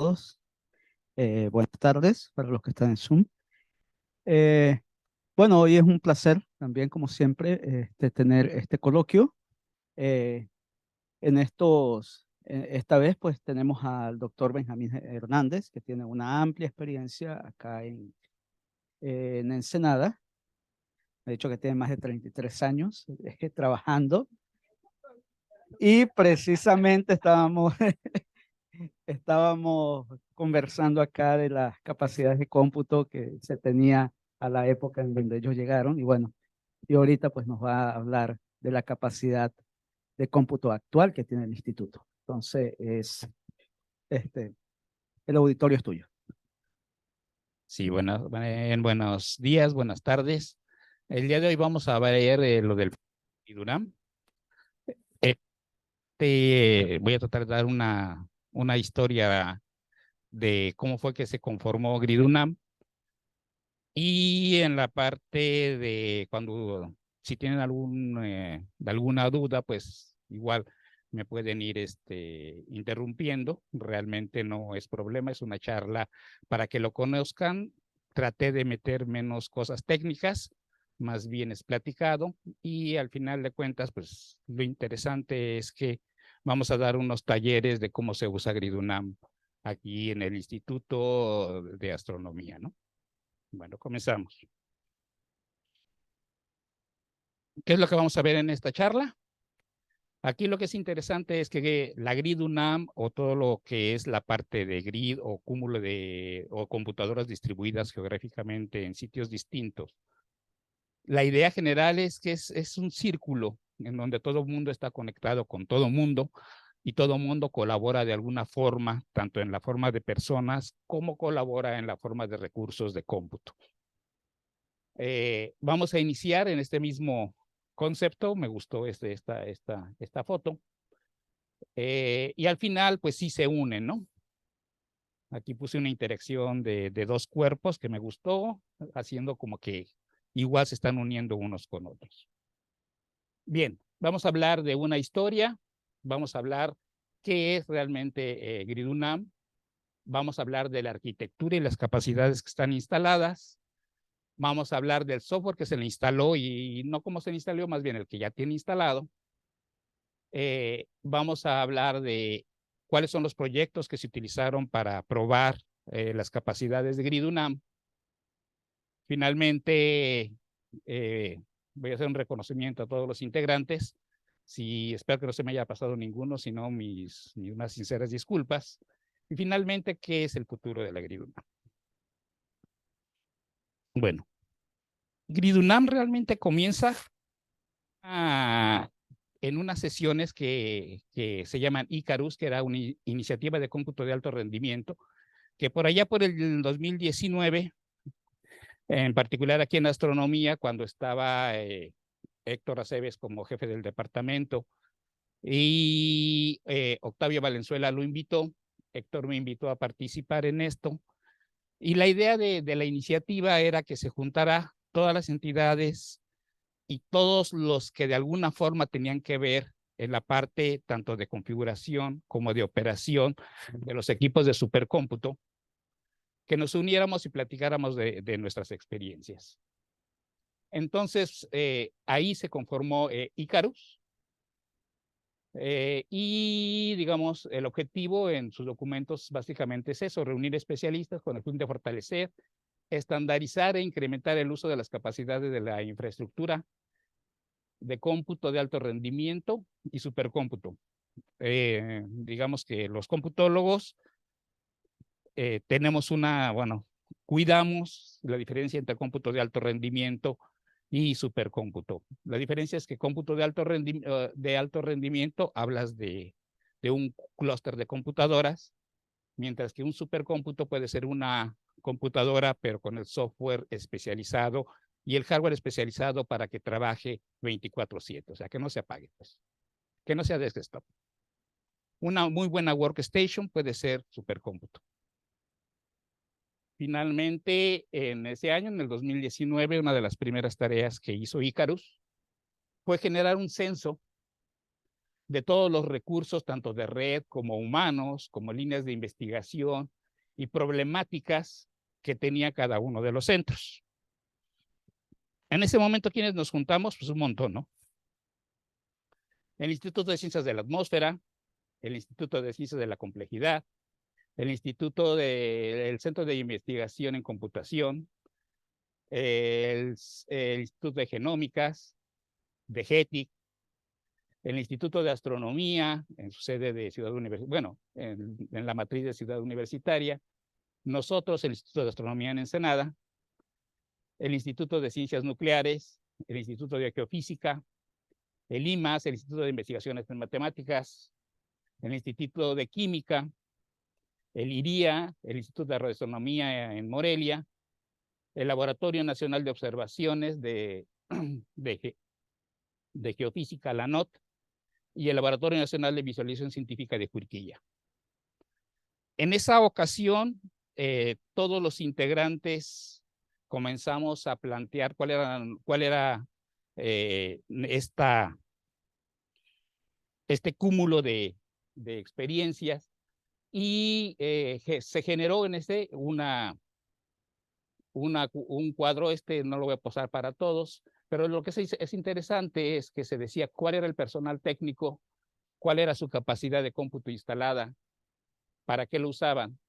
todos. Buenas tardes para los que están en Zoom. Eh, bueno, hoy es un placer también, como siempre, tener este coloquio. Eh, esta vez, pues tenemos al doctor Benjamín Hernández, que tiene una amplia experiencia acá en Ensenada. De hecho, que tiene más de 33 años trabajando. Y precisamente estábamos conversando acá de las capacidades de cómputo que se tenía a la época en donde ellos llegaron y bueno, y ahorita pues nos va a hablar de la capacidad de cómputo actual que tiene el instituto. Entonces, este, el auditorio es tuyo. Sí, buenos días, buenas tardes. El día de hoy vamos a ver lo del GridUNAM. Voy a tratar de dar una historia de cómo fue que se conformó GridUNAM. Y en la parte de cuando, si tienen alguna duda, pues igual me pueden ir interrumpiendo. Realmente no es problema, es una charla para que lo conozcan. Traté de meter menos cosas técnicas, más bien es platicado. Y al final de cuentas, pues lo interesante es que vamos a dar unos talleres de cómo se usa GridUNAM aquí en el Instituto de Astronomía, ¿no? Bueno, comenzamos. ¿Qué es lo que vamos a ver en esta charla? Aquí lo que es interesante es que la GridUNAM o todo lo que es la parte de grid o cúmulo o computadoras distribuidas geográficamente en sitios distintos. La idea general es que es un círculo en donde todo el mundo está conectado con todo el mundo y todo el mundo colabora de alguna forma, tanto en la forma de personas como colabora en la forma de recursos de cómputo. Vamos a iniciar en este mismo concepto. Me gustó esta foto. Y al final, pues sí se unen, ¿no? Aquí puse una interacción de dos cuerpos que me gustó, haciendo como que igual se están uniendo unos con otros. Bien, vamos a hablar de una historia. Vamos a hablar qué es realmente GridUNAM. Vamos a hablar de la arquitectura y las capacidades que están instaladas. Vamos a hablar del software que se le instaló y no cómo se le instaló, más bien el que ya tiene instalado. Vamos a hablar de cuáles son los proyectos que se utilizaron para probar las capacidades de GridUNAM. Finalmente, voy a hacer un reconocimiento a todos los integrantes. Espero que no se me haya pasado ninguno, sino unas sinceras disculpas. Y finalmente, ¿qué es el futuro de la GridUNAM? Bueno, GridUNAM realmente comienza en unas sesiones que se llaman Icarus, que era una iniciativa de cómputo de alto rendimiento, que por allá por el 2019, en particular aquí en astronomía, cuando estaba Héctor Aceves como jefe del departamento y Octavio Valenzuela lo invitó, Héctor me invitó a participar en esto. Y la idea de la iniciativa era que se juntara todas las entidades y todos los que de alguna forma tenían que ver en la parte tanto de configuración como de operación de los equipos de supercómputo, que nos uniéramos y platicáramos de nuestras experiencias. Entonces, ahí se conformó Icarus. Y digamos, el objetivo en sus documentos básicamente es eso, reunir especialistas con el fin de fortalecer, estandarizar e incrementar el uso de las capacidades de la infraestructura de cómputo de alto rendimiento y supercómputo. Digamos que los computólogos tenemos cuidamos la diferencia entre cómputo de alto rendimiento y supercómputo. La diferencia es que cómputo de alto rendimiento hablas de un clúster de computadoras, mientras que un supercómputo puede ser una computadora, pero con el software especializado y el hardware especializado para que trabaje 24/7, o sea, que no se apague, pues, que no sea desktop. Una muy buena workstation puede ser supercómputo. Finalmente, en ese año, en el 2019, una de las primeras tareas que hizo Icarus fue generar un censo de todos los recursos, tanto de red como humanos, como líneas de investigación y problemáticas que tenía cada uno de los centros. En ese momento, ¿quiénes nos juntamos? Pues un montón, ¿no? El Instituto de Ciencias de la Atmósfera, el Instituto de Ciencias de la Complejidad, el Centro de Investigación en Computación, el Instituto de Genómicas, de GETIC, el Instituto de Astronomía, en su sede de Ciudad Universitaria, bueno, en la matriz de Ciudad Universitaria, nosotros, el Instituto de Astronomía en Ensenada, el Instituto de Ciencias Nucleares, el Instituto de Geofísica, el IMAS, el Instituto de Investigaciones en Matemáticas, el Instituto de Química, el IRIA, el Instituto de Radioastronomía en Morelia, el Laboratorio Nacional de Observaciones de Geofísica, la NOT, y el Laboratorio Nacional de Visualización Científica de Juriquilla. En esa ocasión, todos los integrantes comenzamos a plantear cuál era este cúmulo de experiencias, y se generó en un cuadro. No lo voy a posar para todos, pero lo que es interesante es que se decía cuál era el personal técnico, cuál era su capacidad de cómputo instalada, para qué lo usaban,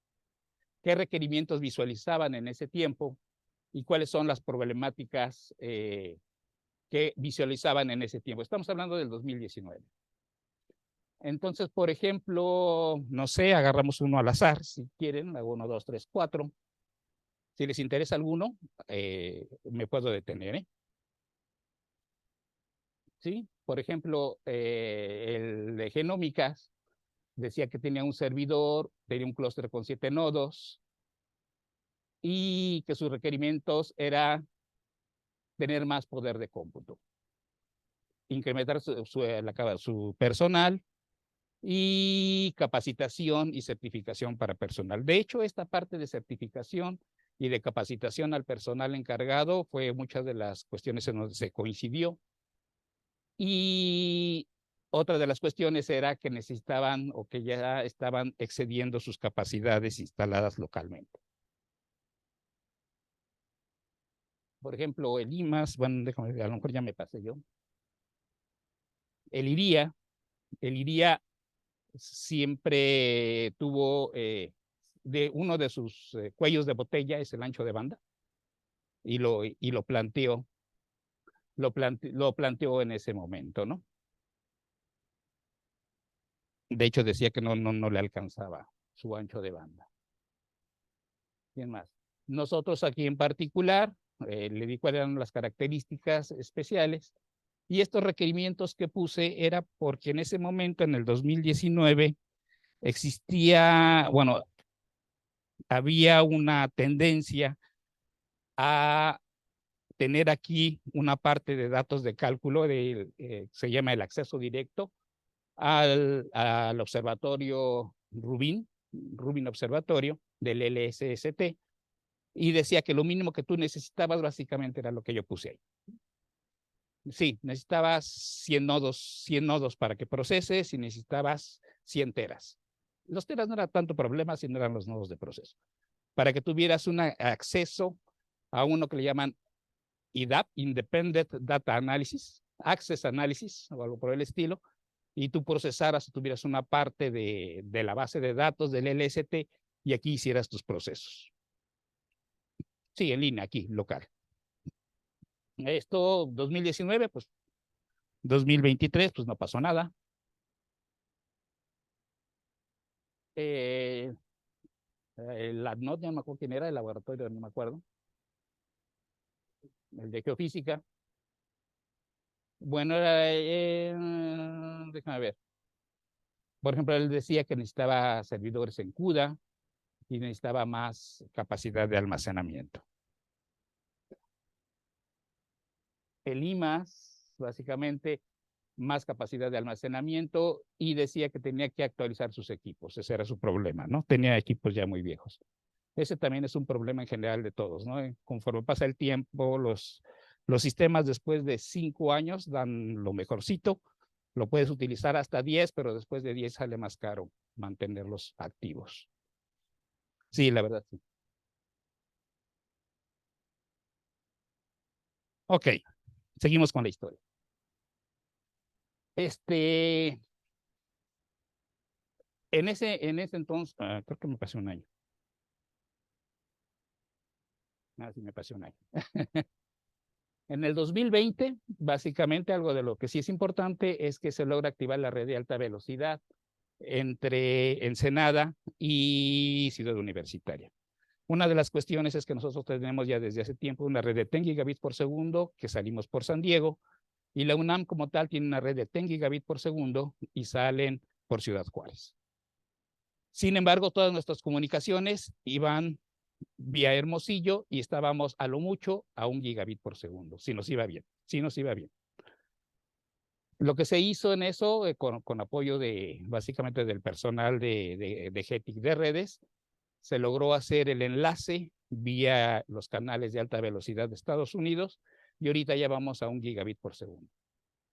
qué requerimientos visualizaban en ese tiempo y cuáles son las problemáticas que visualizaban en ese tiempo. Estamos hablando del 2019. Entonces, por ejemplo, no sé, agarramos uno al azar, si quieren, 1, 2, 3, 4. Si les interesa alguno, me puedo detener, ¿eh? ¿Sí? Por ejemplo, el de genómicas decía que tenía un servidor, tenía un clúster con 7 nodos y que sus requerimientos era tener más poder de cómputo, incrementar su personal y capacitación y certificación para personal. De hecho, esta parte de certificación y de capacitación al personal encargado fue muchas de las cuestiones en donde se coincidió. Y otra de las cuestiones era que necesitaban o que ya estaban excediendo sus capacidades instaladas localmente. Por ejemplo, el IMAS, bueno, déjame ver, a lo mejor ya me pasé yo. El IRIA siempre tuvo uno de sus cuellos de botella es el ancho de banda, y lo planteó en ese momento, ¿no? De hecho, decía que no le alcanzaba su ancho de banda. ¿Quién más? Nosotros aquí en particular, le di cuáles eran las características especiales, y estos requerimientos que puse era porque en ese momento, en el 2019, existía, bueno, había una tendencia a tener aquí una parte de datos de cálculo, se llama el acceso directo al observatorio Rubin Observatorio del LSST, y decía que lo mínimo que tú necesitabas básicamente era lo que yo puse ahí. Sí, necesitabas 100 nodos para que proceses, y necesitabas 100 teras. Los teras no era tanto problema, sino eran los nodos de proceso. Para que tuvieras un acceso a uno que le llaman IDAP, Independent Data Analysis, Access Analysis, o algo por el estilo, y tú procesaras o tuvieras una parte de la base de datos del LST y aquí hicieras tus procesos. Sí, en línea, aquí, local. Esto, 2019, pues 2023, pues no pasó nada. El ADNOT, ya no me acuerdo quién era, el laboratorio, no me acuerdo. El de geofísica. Bueno, déjame ver. Por ejemplo, él decía que necesitaba servidores en CUDA y necesitaba más capacidad de almacenamiento. El IMAS, básicamente, más capacidad de almacenamiento, y decía que tenía que actualizar sus equipos. Ese era su problema, ¿no? Tenía equipos ya muy viejos. Ese también es un problema en general de todos, ¿no? Conforme pasa el tiempo, los sistemas después de 5 años dan lo mejorcito, Lo puedes utilizar hasta 10, pero después de 10 sale más caro mantenerlos activos. Sí, la verdad, sí. Ok, seguimos con la historia. En ese entonces, creo que me pasé un año. Sí, me pasé un año. En el 2020, básicamente algo de lo que sí es importante es que se logra activar la red de alta velocidad entre Ensenada y Ciudad Universitaria. Una de las cuestiones es que nosotros tenemos ya desde hace tiempo una red de 10 gigabits por segundo que salimos por San Diego, y la UNAM como tal tiene una red de 10 gigabits por segundo y salen por Ciudad Juárez. Sin embargo, todas nuestras comunicaciones iban vía Hermosillo y estábamos a lo mucho a 1 gigabit por segundo, si nos iba bien, si nos iba bien. Lo que se hizo en eso, con apoyo básicamente del personal de GETIC de redes, se logró hacer el enlace vía los canales de alta velocidad de Estados Unidos, y ahorita ya vamos a 1 gigabit por segundo.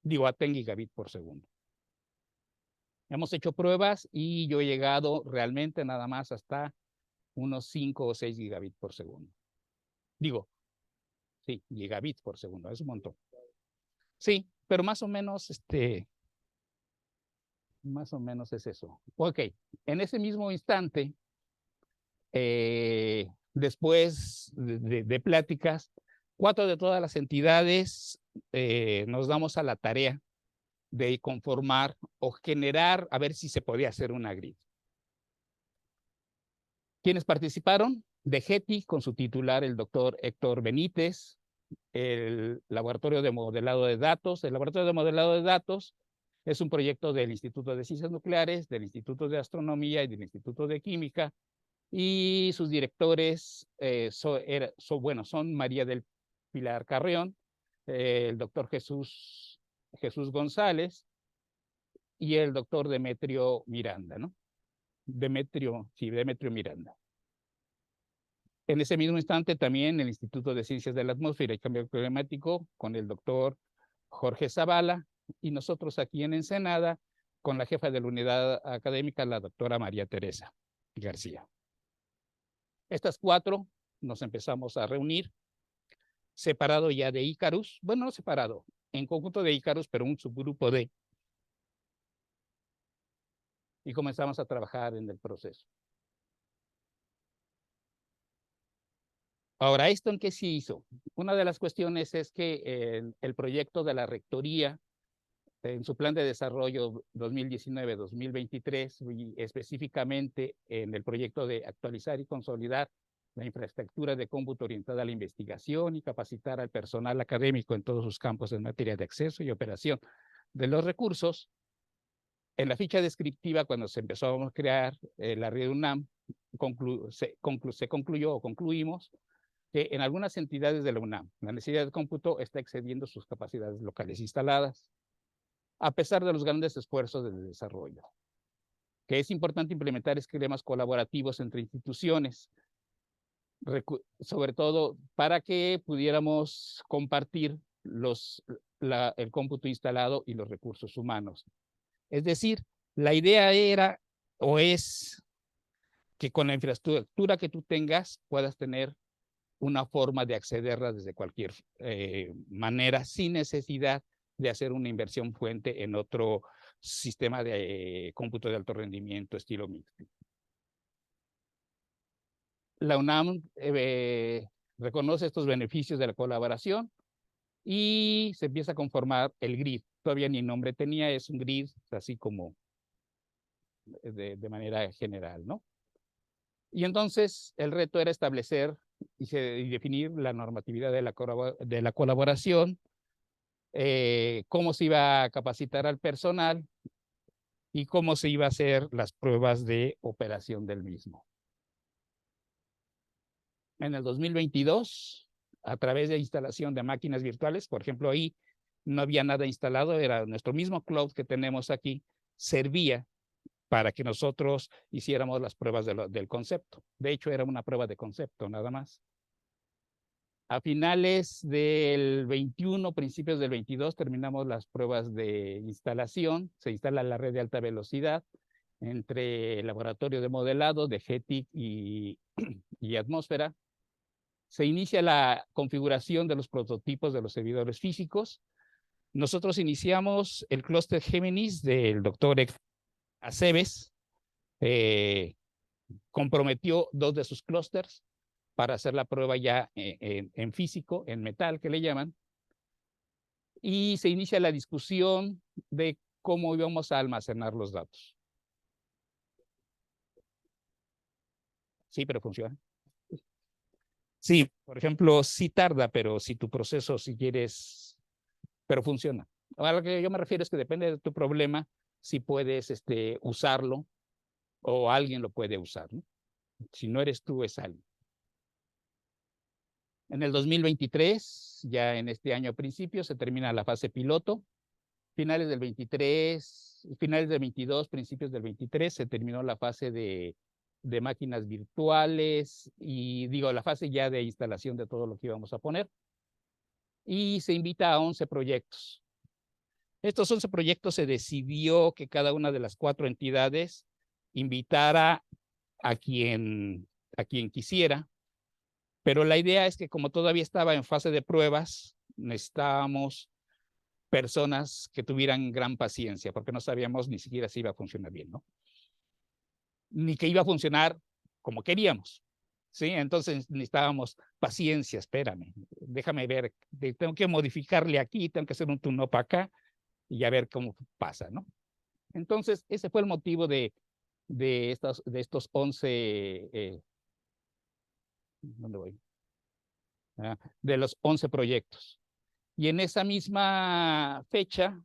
Digo, a 10 gigabit por segundo. Hemos hecho pruebas y yo he llegado realmente nada más hasta unos 5 o 6 gigabits por segundo. Digo, sí, gigabits por segundo, es un montón. Sí, pero más o menos, más o menos es eso. Ok, en ese mismo instante, después de pláticas, 4 de todas las entidades nos damos a la tarea de conformar o generar, a ver si se podía hacer una grid. ¿Quiénes participaron? De GETI, con su titular, el doctor Héctor Benítez, el Laboratorio de Modelado de Datos. El Laboratorio de Modelado de Datos es un proyecto del Instituto de Ciencias Nucleares, del Instituto de Astronomía y del Instituto de Química, y sus directores son María del Pilar Carrión, el doctor Jesús González y el doctor Demetrio Miranda, ¿no? Demetrio Miranda. En ese mismo instante también el Instituto de Ciencias de la Atmósfera y Cambio Climático con el doctor Jorge Zavala, y nosotros aquí en Ensenada con la jefa de la unidad académica, la doctora María Teresa García. Estas 4 nos empezamos a reunir, separado ya de Icarus, bueno, no separado, en conjunto de Icarus, pero un subgrupo de, y comenzamos a trabajar en el proceso. Ahora, ¿esto en qué se hizo? Una de las cuestiones es que el proyecto de la rectoría, en su plan de desarrollo 2019-2023, y específicamente en el proyecto de actualizar y consolidar la infraestructura de cómputo orientada a la investigación y capacitar al personal académico en todos sus campos en materia de acceso y operación de los recursos, en la ficha descriptiva, cuando se empezó a crear la red UNAM, se concluyó o concluimos que en algunas entidades de la UNAM la necesidad de cómputo está excediendo sus capacidades locales instaladas, a pesar de los grandes esfuerzos de desarrollo. Que es importante implementar esquemas colaborativos entre instituciones, sobre todo para que pudiéramos compartir el cómputo instalado y los recursos humanos. Es decir, la idea era o es que con la infraestructura que tú tengas puedas tener una forma de accederla desde cualquier manera, sin necesidad de hacer una inversión fuente en otro sistema de cómputo de alto rendimiento estilo mixto. La UNAM reconoce estos beneficios de la colaboración y se empieza a conformar el GRID. Todavía ni nombre tenía, es un GRID así como de manera general, ¿no? Y entonces el reto era establecer y definir la normatividad de la colaboración, cómo se iba a capacitar al personal y cómo se iba a hacer las pruebas de operación del mismo. En el 2022, a través de instalación de máquinas virtuales, por ejemplo, ahí no había nada instalado, era nuestro mismo cloud que tenemos aquí, servía para que nosotros hiciéramos las pruebas del concepto. De hecho, era una prueba de concepto nada más. A finales del 21, principios del 22, terminamos las pruebas de instalación. Se instala la red de alta velocidad entre el laboratorio de modelado de GETIC y atmósfera. Se inicia la configuración de los prototipos de los servidores físicos. Nosotros iniciamos el clúster Géminis del doctor Aceves. Comprometió 2 de sus clústeres para hacer la prueba ya en físico, en metal, que le llaman. Y se inicia la discusión de cómo íbamos a almacenar los datos. Sí, pero funciona. Sí, por ejemplo, sí tarda, pero si tu proceso, si quieres, pero funciona. A lo que yo me refiero es que depende de tu problema, si puedes usarlo o alguien lo puede usar, ¿no? Si no eres tú, es alguien. En el 2023, ya en este año a principios, se termina la fase piloto. Finales del 23, finales del 22, principios del 23, se terminó la fase de máquinas virtuales y digo, la fase ya de instalación de todo lo que íbamos a poner. Y se invita a 11 proyectos. Estos 11 proyectos se decidió que cada una de las 4 entidades invitara a quien quisiera, pero la idea es que como todavía estaba en fase de pruebas, necesitábamos personas que tuvieran gran paciencia, porque no sabíamos ni siquiera si iba a funcionar bien, ¿no? Ni que iba a funcionar como queríamos, ¿sí? Entonces necesitábamos paciencia, espérame, déjame ver, tengo que modificarle aquí, tengo que hacer un tune-up acá y a ver cómo pasa, ¿no? Entonces, ese fue el motivo de estos 11, ¿dónde voy? De los 11 proyectos. Y en esa misma fecha,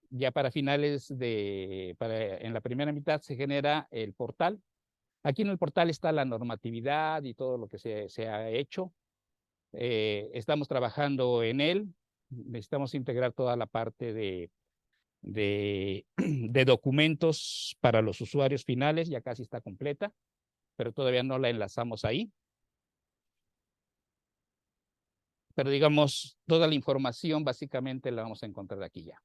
ya para finales en la primera mitad se genera el portal. Aquí en el portal está la normatividad y todo lo que se ha hecho. Estamos trabajando en él. Necesitamos integrar toda la parte de documentos para los usuarios finales. Ya casi está completa, pero todavía no la enlazamos ahí. Pero digamos, toda la información básicamente la vamos a encontrar aquí ya.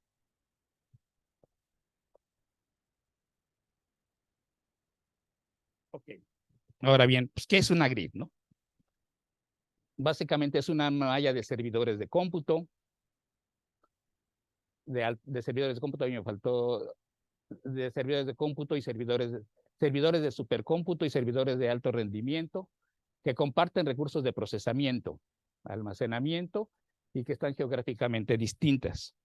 Ok. Ahora bien, pues, ¿qué es una grid, no? Básicamente es una malla de servidores de cómputo. De servidores de cómputo, a mí me faltó de servidores de cómputo y servidores de supercómputo y servidores de alto rendimiento que comparten recursos de procesamiento, almacenamiento y que están geográficamente distintas.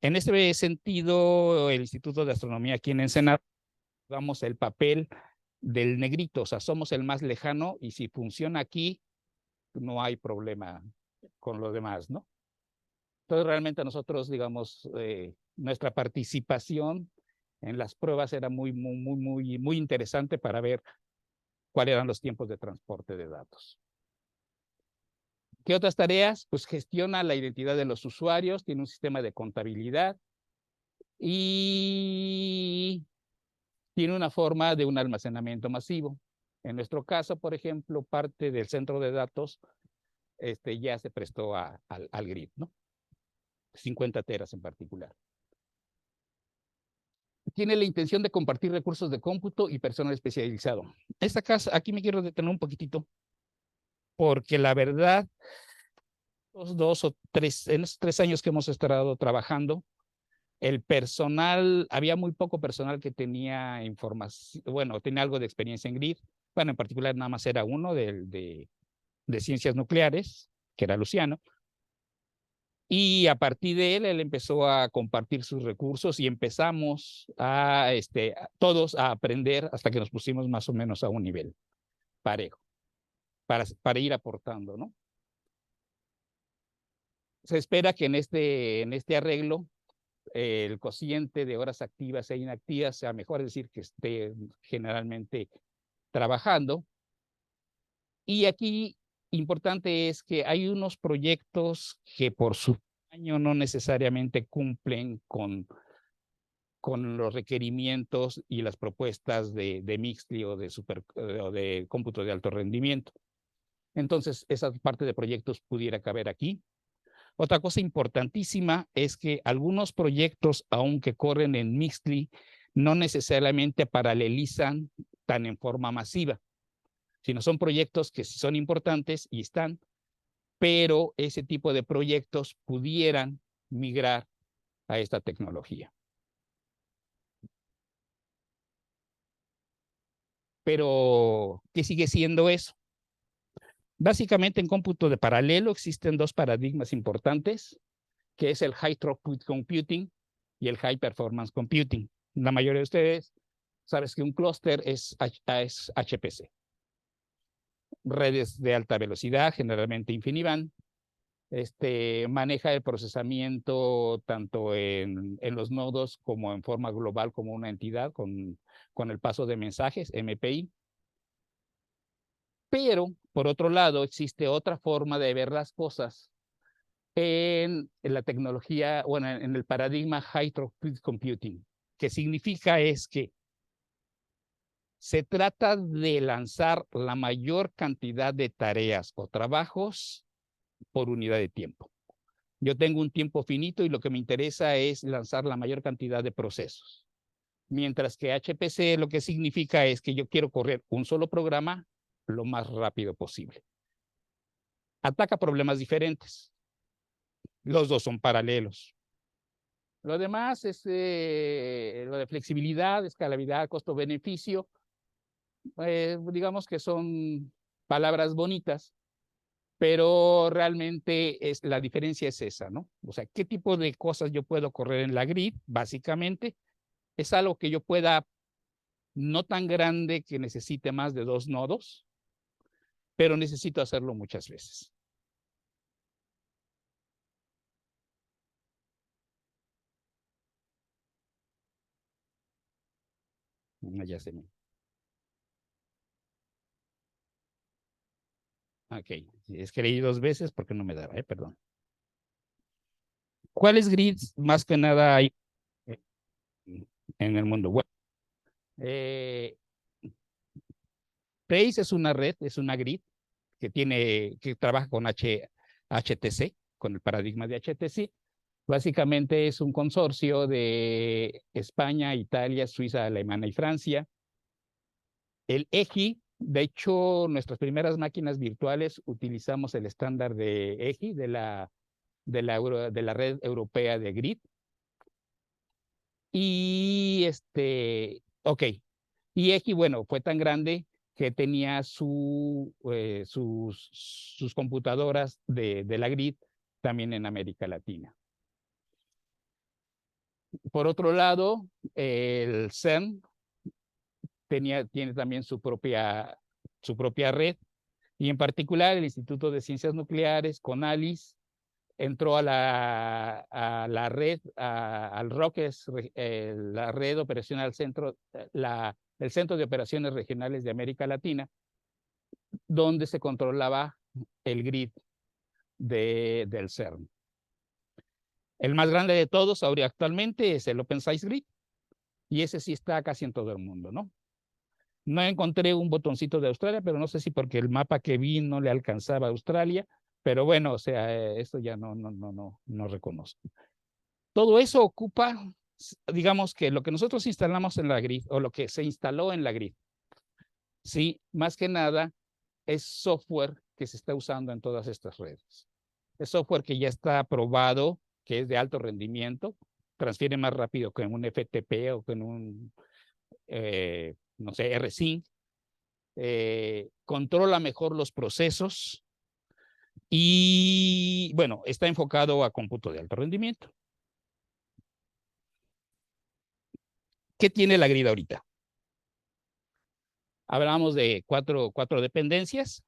En este sentido, el Instituto de Astronomía aquí en Ensenada damos el papel del negrito, o sea, somos el más lejano y si funciona aquí, no hay problema con lo demás, ¿no? Entonces, realmente nosotros, digamos, nuestra participación en las pruebas era muy interesante para ver cuáles eran los tiempos de transporte de datos. ¿Qué otras tareas? Pues gestiona la identidad de los usuarios, tiene un sistema de contabilidad y tiene una forma de un almacenamiento masivo. En nuestro caso, por ejemplo, parte del centro de datos ya se prestó al grid, ¿no? 50 teras en particular. Tiene la intención de compartir recursos de cómputo y personal especializado. Esta casa, aquí me quiero detener un poquitito, porque la verdad, en los 3 años que hemos estado trabajando, el personal, había muy poco personal que tenía información, bueno, tenía algo de experiencia en grid. Bueno, en particular nada más era uno de ciencias nucleares, que era Luciano. Y a partir de él empezó a compartir sus recursos y empezamos todos a aprender hasta que nos pusimos más o menos a un nivel parejo para ir aportando, ¿no? Se espera que en este arreglo el cociente de horas activas e inactivas sea mejor, es decir, que esté generalmente trabajando. Y aquí importante es que hay unos proyectos que por su tamaño no necesariamente cumplen con los requerimientos y las propuestas de Mixtli o de cómputo de alto rendimiento. Entonces, esa parte de proyectos pudiera caber aquí. Otra cosa importantísima es que algunos proyectos, aunque corren en Mixly, no necesariamente paralelizan tan en forma masiva, sino son proyectos que sí son importantes y están, pero ese tipo de proyectos pudieran migrar a esta tecnología. Pero, ¿qué sigue siendo eso? Básicamente en cómputo de paralelo existen dos paradigmas importantes, que es el High Throughput Computing y el High Performance Computing. La mayoría de ustedes saben que un clúster es HPC. Redes de alta velocidad, generalmente InfiniBand, maneja el procesamiento tanto en los nodos como en forma global como una entidad con el paso de mensajes, MPI. Pero, por otro lado, existe otra forma de ver las cosas en la tecnología, bueno, en el paradigma High Throughput Computing, que significa es que se trata de lanzar la mayor cantidad de tareas o trabajos por unidad de tiempo. Yo tengo un tiempo finito y lo que me interesa es lanzar la mayor cantidad de procesos. Mientras que HPC lo que significa es que yo quiero correr un solo programa lo más rápido posible. Ataca problemas diferentes. Los dos son paralelos. Lo demás es lo de flexibilidad, escalabilidad, costo-beneficio. Digamos que son palabras bonitas, pero realmente la diferencia es esa, ¿no? O sea, ¿qué tipo de cosas yo puedo correr en la grid? Básicamente, es algo que yo pueda, no tan grande que necesite más de 2 nodos, pero necesito hacerlo muchas veces. Ya se me... Ok, es que leí 2 veces porque no me daba, perdón. ¿Cuáles grids más que nada hay en el mundo? Bueno, Trace es una red, es una grid que trabaja con HTC, con el paradigma de HTC. Básicamente es un consorcio de España, Italia, Suiza, Alemania y Francia. El EGI, de hecho, nuestras primeras máquinas virtuales utilizamos el estándar de EGI, de la red europea de grid. Y ok. Y EGI, bueno, fue tan grande que tenía sus computadoras de la grid también en América Latina. Por otro lado, el CERN tiene también su propia red, y en particular el Instituto de Ciencias Nucleares, CONALIS, entró a la red, al ROC, la red operacional el Centro de Operaciones Regionales de América Latina, donde se controlaba el grid del CERN. El más grande de todos ahora actualmente es el Open Science Grid, y ese sí está casi en todo el mundo, ¿no? No encontré un botoncito de Australia, pero no sé si porque el mapa que vi no le alcanzaba a Australia, pero bueno, o sea, esto ya no reconozco. Todo eso ocupa, digamos que lo que nosotros instalamos en la grid o lo que se instaló en la grid, sí, más que nada es software que se está usando en todas estas redes. Es software que ya está aprobado, que es de alto rendimiento, transfiere más rápido que en un FTP o que en un, no sé, RSync, controla mejor los procesos y, bueno, está enfocado a cómputo de alto rendimiento. ¿Qué tiene la grid ahorita? Hablamos de cuatro dependencias.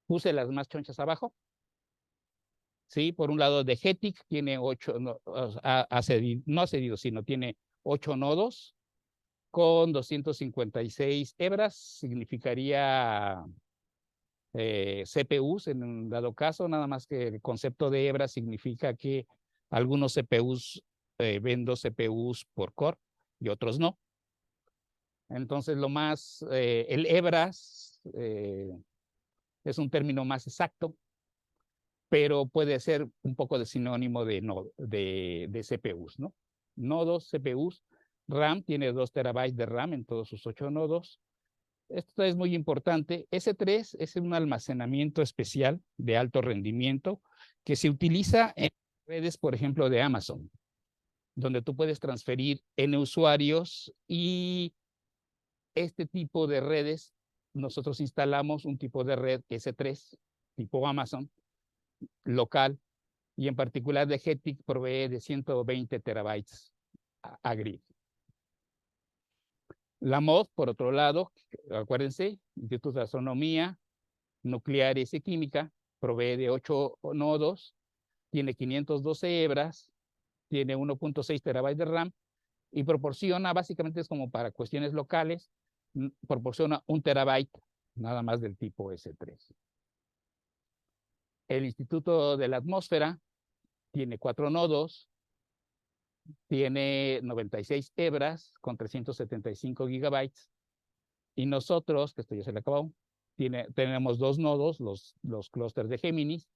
Puse las más chonchas abajo. Sí, por un lado, de GETIC tiene 8, no ha cedido, sino tiene 8 nodos con 256 hebras. Significaría CPUs en un dado caso, nada más que el concepto de hebras significa que algunos CPUs ven 2 CPUs por core y otros no. Entonces, el hebras es un término más exacto, pero puede ser un poco de sinónimo de CPUs, ¿no? Nodos, CPUs, RAM tiene 2 terabytes de RAM en todos sus 8 nodos. Esto es muy importante. S3 es un almacenamiento especial de alto rendimiento que se utiliza en redes, por ejemplo, de Amazon, donde tú puedes transferir N usuarios, y este tipo de redes, nosotros instalamos un tipo de red S3, tipo Amazon, local, y en particular de GETIC provee de 120 terabytes a grid. La MOD, por otro lado, acuérdense, Instituto de Astronomía, Nucleares y Química, provee de 8 nodos, tiene 512 hebras, tiene 1.6 terabytes de RAM y proporciona, básicamente es como para cuestiones locales, proporciona 1 terabyte nada más del tipo S3. El Instituto de la Atmósfera tiene 4 nodos, tiene 96 hebras con 375 gigabytes, y nosotros, que esto ya se le acabó, tenemos 2 nodos, los clústeres de Géminis,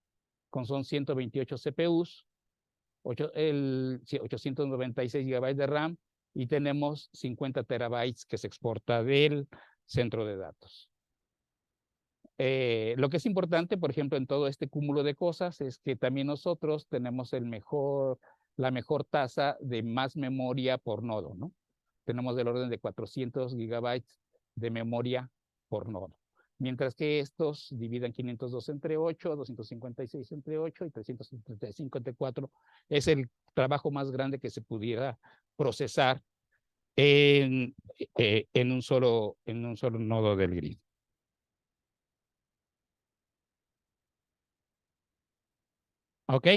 son 128 CPUs, 896 gigabytes de RAM, y tenemos 50 terabytes que se exporta del centro de datos. Lo que es importante, por ejemplo, en todo este cúmulo de cosas, es que también nosotros tenemos la mejor tasa de más memoria por nodo, ¿no? Tenemos del orden de 400 gigabytes de memoria por nodo. Mientras que estos dividen 502 entre 8, 256 entre 8 y 335 entre 4. Es el trabajo más grande que se pudiera procesar en un solo nodo del grid. ¿Ok?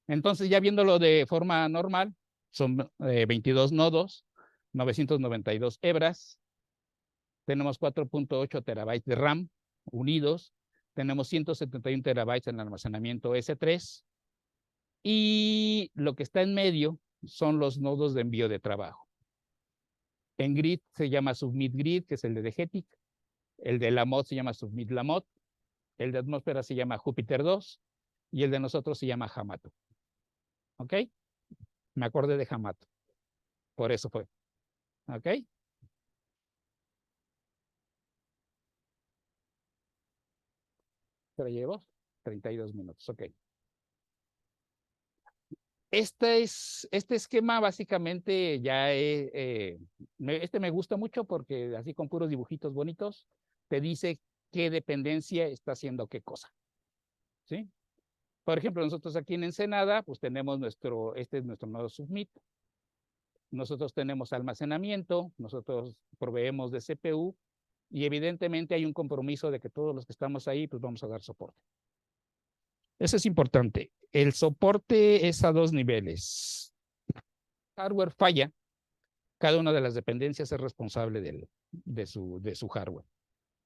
Entonces, ya viéndolo de forma normal, son 22 nodos, 992 hebras, tenemos 4.8 terabytes de RAM unidos, tenemos 171 terabytes en almacenamiento S3, y lo que está en medio son los nodos de envío de trabajo. En grid se llama Submit Grid, que es el de DGETIC, el de la MOD se llama Submit la MOD, el de atmósfera se llama Júpiter 2 y el de nosotros se llama Hamato. ¿Ok? Me acordé de Hamato, por eso fue. ¿Ok? ¿Pero llevo? 32 minutos, ok. Este esquema básicamente este me gusta mucho porque así con puros dibujitos bonitos te dice qué dependencia está haciendo qué cosa. ¿Sí? Por ejemplo, nosotros aquí en Ensenada, pues tenemos este es nuestro nodo Submit. Nosotros tenemos almacenamiento, nosotros proveemos de CPU, y evidentemente hay un compromiso de que todos los que estamos ahí, pues vamos a dar soporte. Eso es importante. El soporte es a 2 niveles. Hardware falla, cada una de las dependencias es responsable de su hardware.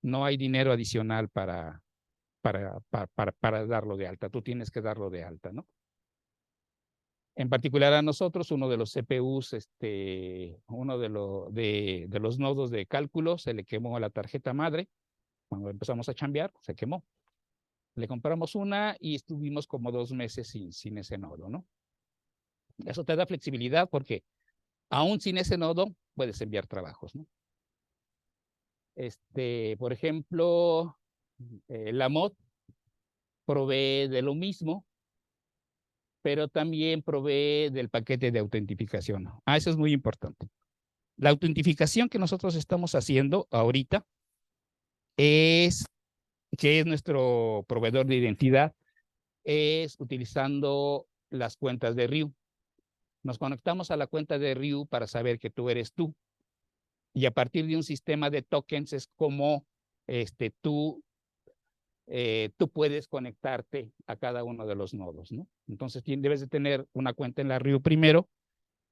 No hay dinero adicional para darlo de alta. Tú tienes que darlo de alta, ¿no? En particular a nosotros, uno de los CPUs, uno de los nodos de cálculo, se le quemó a la tarjeta madre. Cuando empezamos a chambear, se quemó. Le compramos una y estuvimos como 2 meses sin ese nodo, ¿no? Eso te da flexibilidad porque aún sin ese nodo puedes enviar trabajos, ¿no? Por ejemplo, la MOD provee de lo mismo, pero también provee del paquete de autentificación. Eso es muy importante. La autentificación que nosotros estamos haciendo ahorita que es nuestro proveedor de identidad, es utilizando las cuentas de Ryu. Nos conectamos a la cuenta de Ryu para saber que tú eres tú. Y a partir de un sistema de tokens es como tú puedes conectarte a cada uno de los nodos, ¿no? Entonces debes de tener una cuenta en la Ryu primero,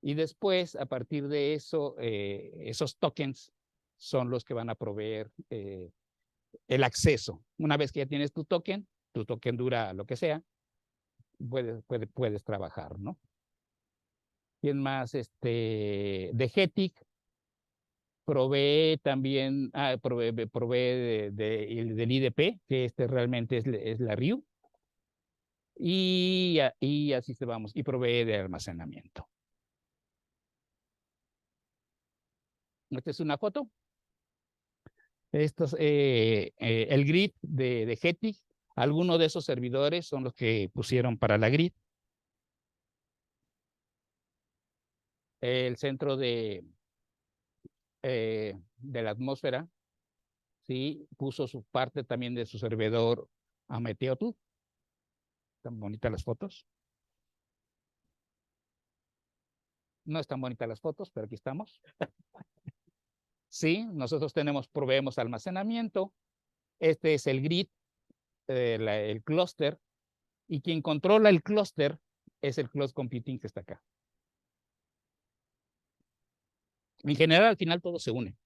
y después, a partir de eso, esos tokens son los que van a proveer el acceso. Una vez que ya tienes tu token dura lo que sea, puedes trabajar, ¿no? ¿Quién más? De GETIC, Provee también, provee del IDP, que realmente es la RIU. Y así se vamos, y provee de almacenamiento. Esta es una foto. Esto es el grid de Getic. Algunos de esos servidores son los que pusieron para la grid. El centro de la atmósfera, ¿sí? Puso su parte también de su servidor a Meteotl. Están bonitas las fotos. No están bonitas las fotos, pero aquí estamos. Sí, nosotros proveemos almacenamiento. Este es el grid, el clúster, y quien controla el clúster es el cloud computing que está acá. En general, al final todo se une.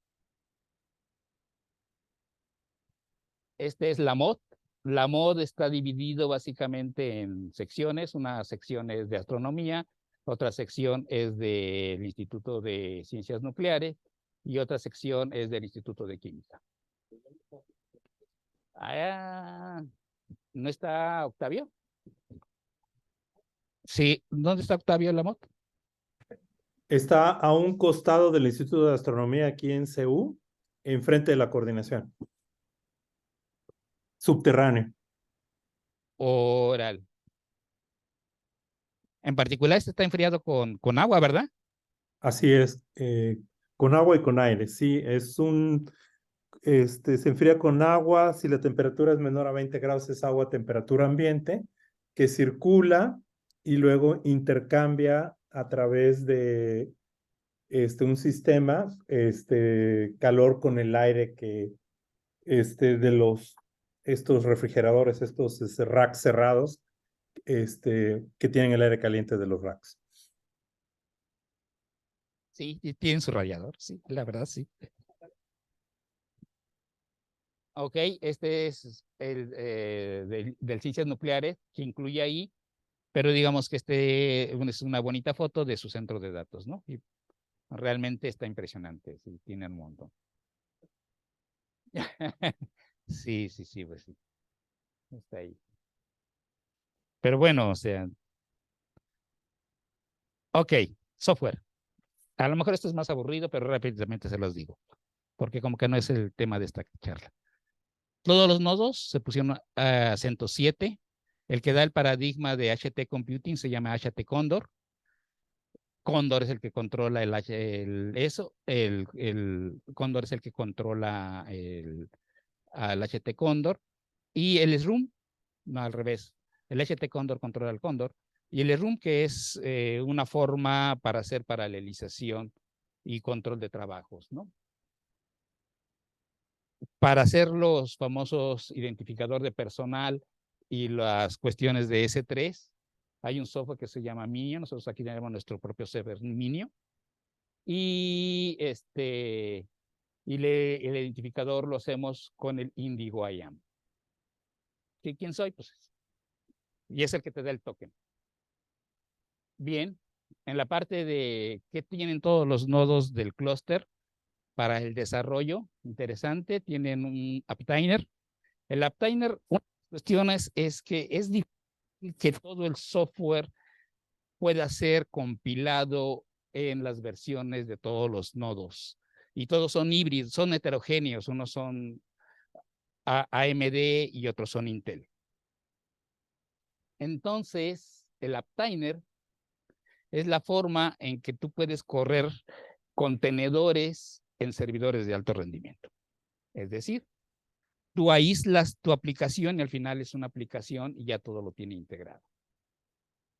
Este es la MOD. La MOD está dividido básicamente en secciones. Una sección es de astronomía, otra sección es del Instituto de Ciencias Nucleares y otra sección es del Instituto de Química. ¿No está Octavio? Sí, ¿dónde está Octavio en la MOD? Está a un costado del Instituto de Astronomía aquí en CU, enfrente de la coordinación. Subterráneo. Oral. En particular, este está enfriado con agua, ¿verdad? Así es, con agua y con aire. Sí, se enfría con agua. Si la temperatura es menor a 20 grados, es agua a temperatura ambiente, que circula y luego intercambia a través de un sistema, calor con el aire que, de estos refrigeradores, estos racks cerrados, que tienen el aire caliente de los racks. Sí, y tienen su radiador, sí, la verdad, sí. Ok, este es el del Ciencias Nucleares, que incluye ahí, pero digamos que es una bonita foto de su centro de datos, ¿no? Y realmente está impresionante, sí, tiene un montón. Sí, sí, sí, pues sí. Está ahí. Pero bueno, o sea. Ok, software. A lo mejor esto es más aburrido, pero rápidamente se los digo, porque como que no es el tema de esta charla. Todos los nodos se pusieron a CentOS 7. El que da el paradigma de HT Computing se llama HT Condor. Condor es el que controla el Condor es el que controla al HT Condor. Y el SRUM, no al revés. El HT Condor controla al Condor. Y el SRUM, que es una forma para hacer paralelización y control de trabajos, ¿no? Para hacer los famosos identificador de personal y las cuestiones de S3, hay un software que se llama Minio. Nosotros aquí tenemos nuestro propio server Minio. Y el identificador lo hacemos con el Indigo IAM. ¿Quién soy? Pues, y es el que te da el token. Bien, en la parte de qué tienen todos los nodos del clúster para el desarrollo, interesante, tienen un uptiner. El uptiner, una de las cuestiones es que es difícil que todo el software pueda ser compilado en las versiones de todos los nodos. Y todos son híbridos, son heterogéneos, unos son AMD y otros son Intel. Entonces, el uptiner es la forma en que tú puedes correr contenedores en servidores de alto rendimiento. Es decir, tú aíslas tu aplicación y al final es una aplicación y ya todo lo tiene integrado.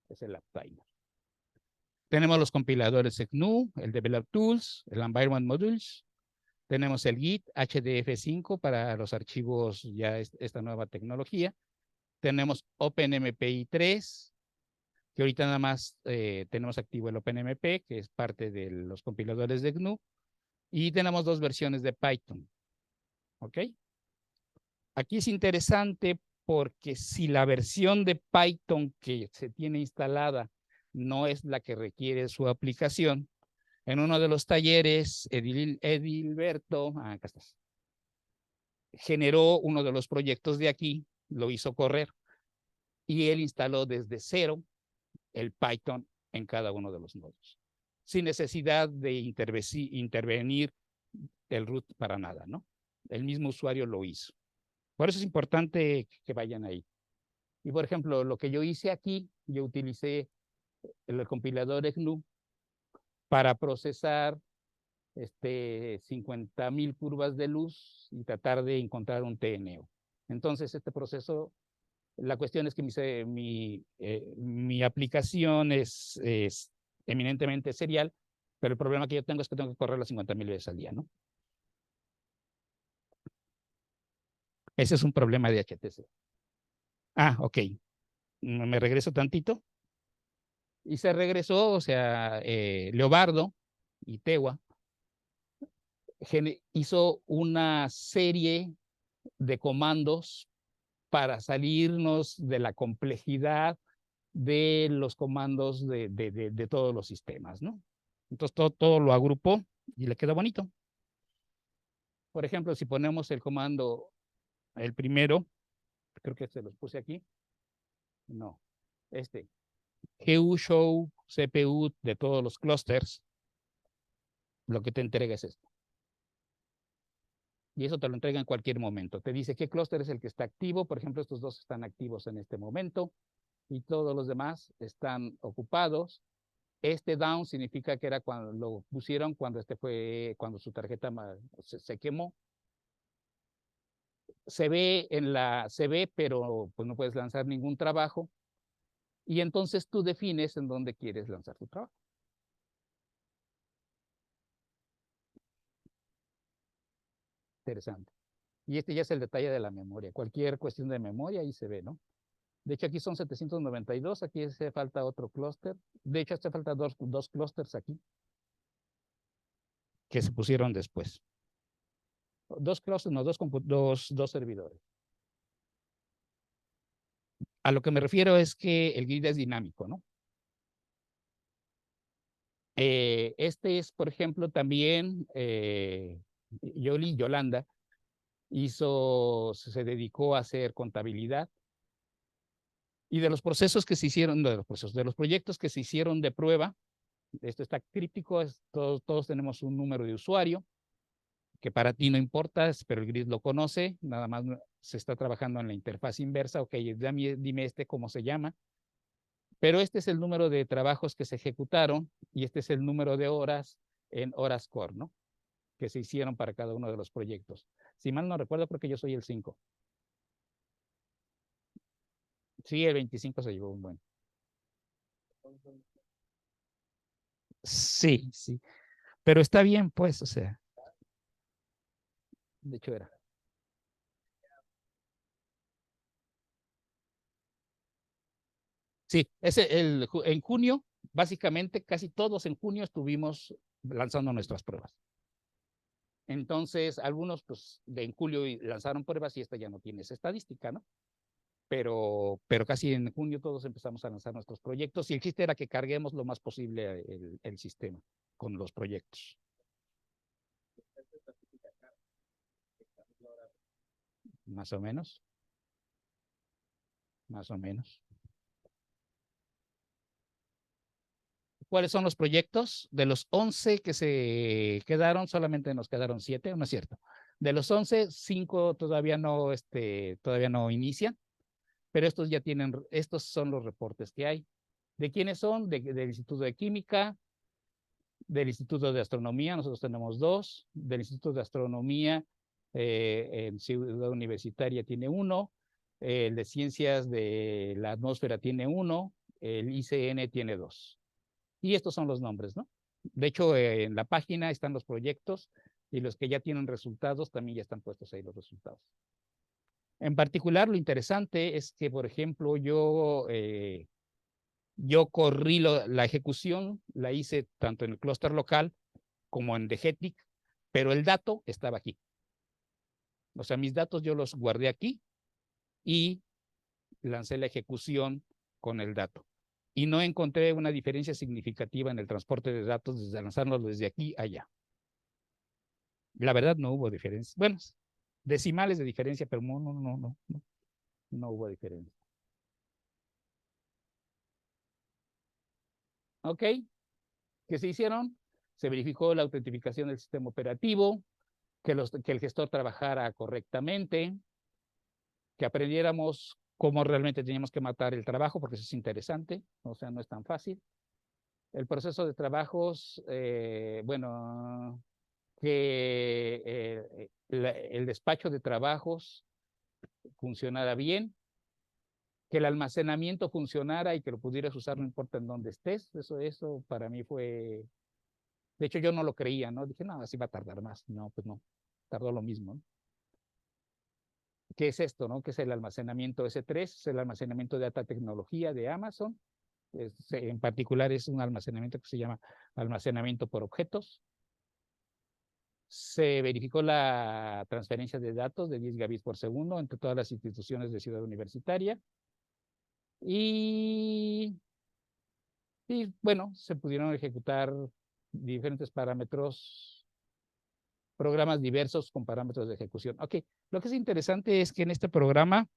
Es el uptiner. Tenemos los compiladores GNU, el Develop Tools, el Environment Modules. Tenemos el Git HDF5 para los archivos, ya esta nueva tecnología. Tenemos OpenMPI 3, que ahorita nada más tenemos activo el OpenMP, que es parte de los compiladores de GNU. Y tenemos dos versiones de Python. ¿Ok? Aquí es interesante porque si la versión de Python que se tiene instalada no es la que requiere su aplicación, En uno de los talleres, Edilberto, acá estás, generó uno de los proyectos de aquí, lo hizo correr, y él instaló desde cero el Python en cada uno de los nodos, sin necesidad de intervenir el root para nada, ¿no? El mismo usuario lo hizo. Por eso es importante que vayan ahí. Y por ejemplo, lo que yo hice aquí, yo utilicé el compilador GNU para procesar 50,000 curvas de luz y tratar de encontrar un TNO. Entonces, este proceso, la cuestión es que mi aplicación es eminentemente serial, pero el problema que yo tengo es que tengo que correrla 50,000 veces al día, ¿no? Ese es un problema de HTC. Ah, ok. Me regreso tantito. Y se regresó, o sea, Leobardo y Tewa hizo una serie de comandos para salirnos de la complejidad de los comandos de todos los sistemas, ¿no? Entonces todo lo agrupó y le quedó bonito. Por ejemplo, si ponemos el comando, el primero, creo que se los puse aquí. No, GU show CPU de todos los clusters, lo que te entrega es esto. Y eso te lo entrega en cualquier momento. Te dice qué clúster es el que está activo. Por ejemplo, estos dos están activos en este momento y todos los demás están ocupados. Este down significa que era cuando lo pusieron cuando cuando su tarjeta se quemó. Se ve, pero pues no puedes lanzar ningún trabajo. Y entonces tú defines en dónde quieres lanzar tu trabajo. Interesante. Y este ya es el detalle de la memoria. Cualquier cuestión de memoria ahí se ve, ¿no? De hecho, aquí son 792, aquí hace falta otro clúster. De hecho, hace falta dos clústeres aquí que se pusieron después. Dos clústeres, no, dos servidores. A lo que me refiero es que el grid es dinámico, ¿no? Este es, por ejemplo, también Yolanda se dedicó a hacer contabilidad. Y de los procesos que se hicieron, de los proyectos que se hicieron de prueba, esto está críptico, todos tenemos un número de usuario, que para ti no importa, pero el grid lo conoce, nada más se está trabajando en la interfaz inversa, ok, dime cómo se llama, pero este es el número de trabajos que se ejecutaron y este es el número de horas en horas core, ¿no? Que se hicieron para cada uno de los proyectos. Si mal no recuerdo, creo que yo soy el 5. Sí, el 25 se llevó un buen. Sí, sí, pero está bien, pues, o sea, de hecho era. Sí, en junio, básicamente casi todos en junio estuvimos lanzando nuestras pruebas. Entonces, algunos pues en julio lanzaron pruebas y esta ya no tiene esa estadística, ¿no? Pero casi en junio todos empezamos a lanzar nuestros proyectos y el chiste era que carguemos lo más posible el sistema con los proyectos. Más o menos. Más o menos. ¿Cuáles son los proyectos? De los 11 que se quedaron, solamente nos quedaron 7, ¿no es cierto? De los 11, 5 todavía no inician, pero estos son los reportes que hay. ¿De quiénes son? Del Instituto de Química, del Instituto de Astronomía, nosotros tenemos 2, del Instituto de Astronomía en Ciudad Universitaria tiene 1, el de Ciencias de la Atmósfera tiene 1, el ICN tiene 2. Y estos son los nombres, ¿no? De hecho, en la página están los proyectos y los que ya tienen resultados también ya están puestos ahí los resultados. En particular, lo interesante es que, por ejemplo, yo corrí la ejecución, la hice tanto en el clúster local como en Degetic, pero el dato estaba aquí. O sea, mis datos yo los guardé aquí y lancé la ejecución con el dato. y no encontré una diferencia significativa en el transporte de datos desde lanzarlos desde aquí a allá. La verdad no hubo diferencia. Bueno, decimales de diferencia, pero no hubo diferencia. ¿Ok? ¿Qué se hicieron? Se verificó la autentificación del sistema operativo, que el gestor trabajara correctamente, que aprendiéramos cómo realmente teníamos que matar el trabajo, porque eso es interesante, o sea, no es tan fácil. El proceso de trabajos, bueno, que el despacho de trabajos funcionara bien, que el almacenamiento funcionara y que lo pudieras usar no importa en dónde estés. Eso para mí fue, de hecho yo no lo creía, ¿no? Dije, no, así va a tardar más. No, pues no, tardó lo mismo, ¿no? ¿Qué es esto, no? ¿Qué es el almacenamiento S3? Es el almacenamiento de alta tecnología de Amazon. En particular es un almacenamiento que se llama almacenamiento por objetos. Se verificó la transferencia de datos de 10 gigabits por segundo entre todas las instituciones de Ciudad Universitaria. Y bueno, se pudieron ejecutar diferentes parámetros, programas diversos con parámetros de ejecución. Ok, lo que es interesante es que en este programa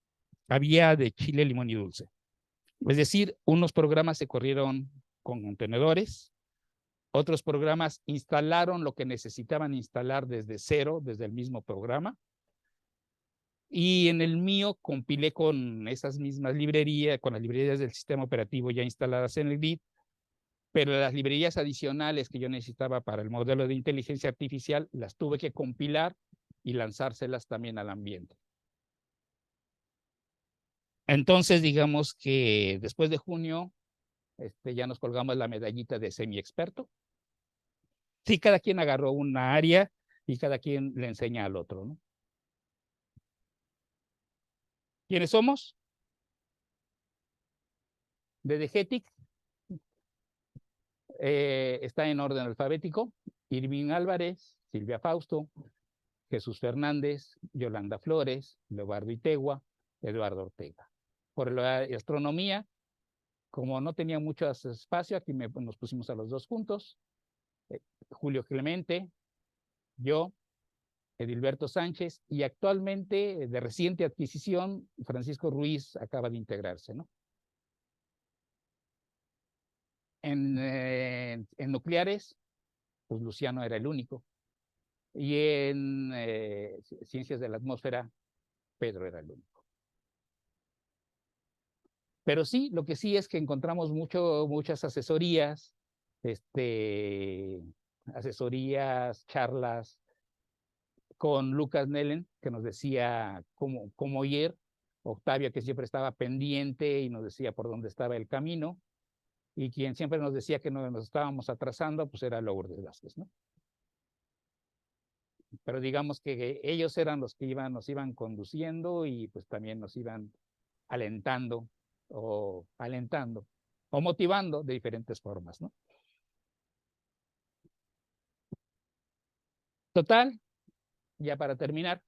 había de chile, limón y dulce. Es decir, unos programas se corrieron con contenedores, otros programas instalaron lo que necesitaban instalar desde cero, desde el mismo programa. Y en el mío compilé con esas mismas librerías, con las librerías del sistema operativo ya instaladas en el GRID, pero las librerías adicionales que yo necesitaba para el modelo de inteligencia artificial las tuve que compilar y lanzárselas también al ambiente. Entonces, digamos que después de junio, ya nos colgamos la medallita de semi-experto. Sí, cada quien agarró una área y cada quien le enseña al otro, ¿no? ¿Quiénes somos? De DGETIC, está en orden alfabético: Irving Álvarez, Silvia Fausto, Jesús Fernández, Yolanda Flores, Leobardo Itegua, Eduardo Ortega. Por la astronomía, como no tenía mucho espacio, aquí nos pusimos a los dos juntos. Julio Clemente, yo, Edilberto Sánchez, y actualmente, de reciente adquisición, Francisco Ruiz acaba de integrarse, ¿no? En nucleares, pues Luciano era el único. Y en ciencias de la atmósfera, Pedro era el único. Pero sí, lo que sí es que encontramos muchas asesorías, charlas con Lucas Nellen, que nos decía cómo ir, Octavio, que siempre estaba pendiente y nos decía por dónde estaba el camino, y quien siempre nos decía que nos estábamos atrasando, pues era Lourdes Vázquez, ¿no? Pero digamos que ellos eran los que nos iban conduciendo y pues también nos iban alentando o motivando de diferentes formas, ¿no? Total, ya para terminar,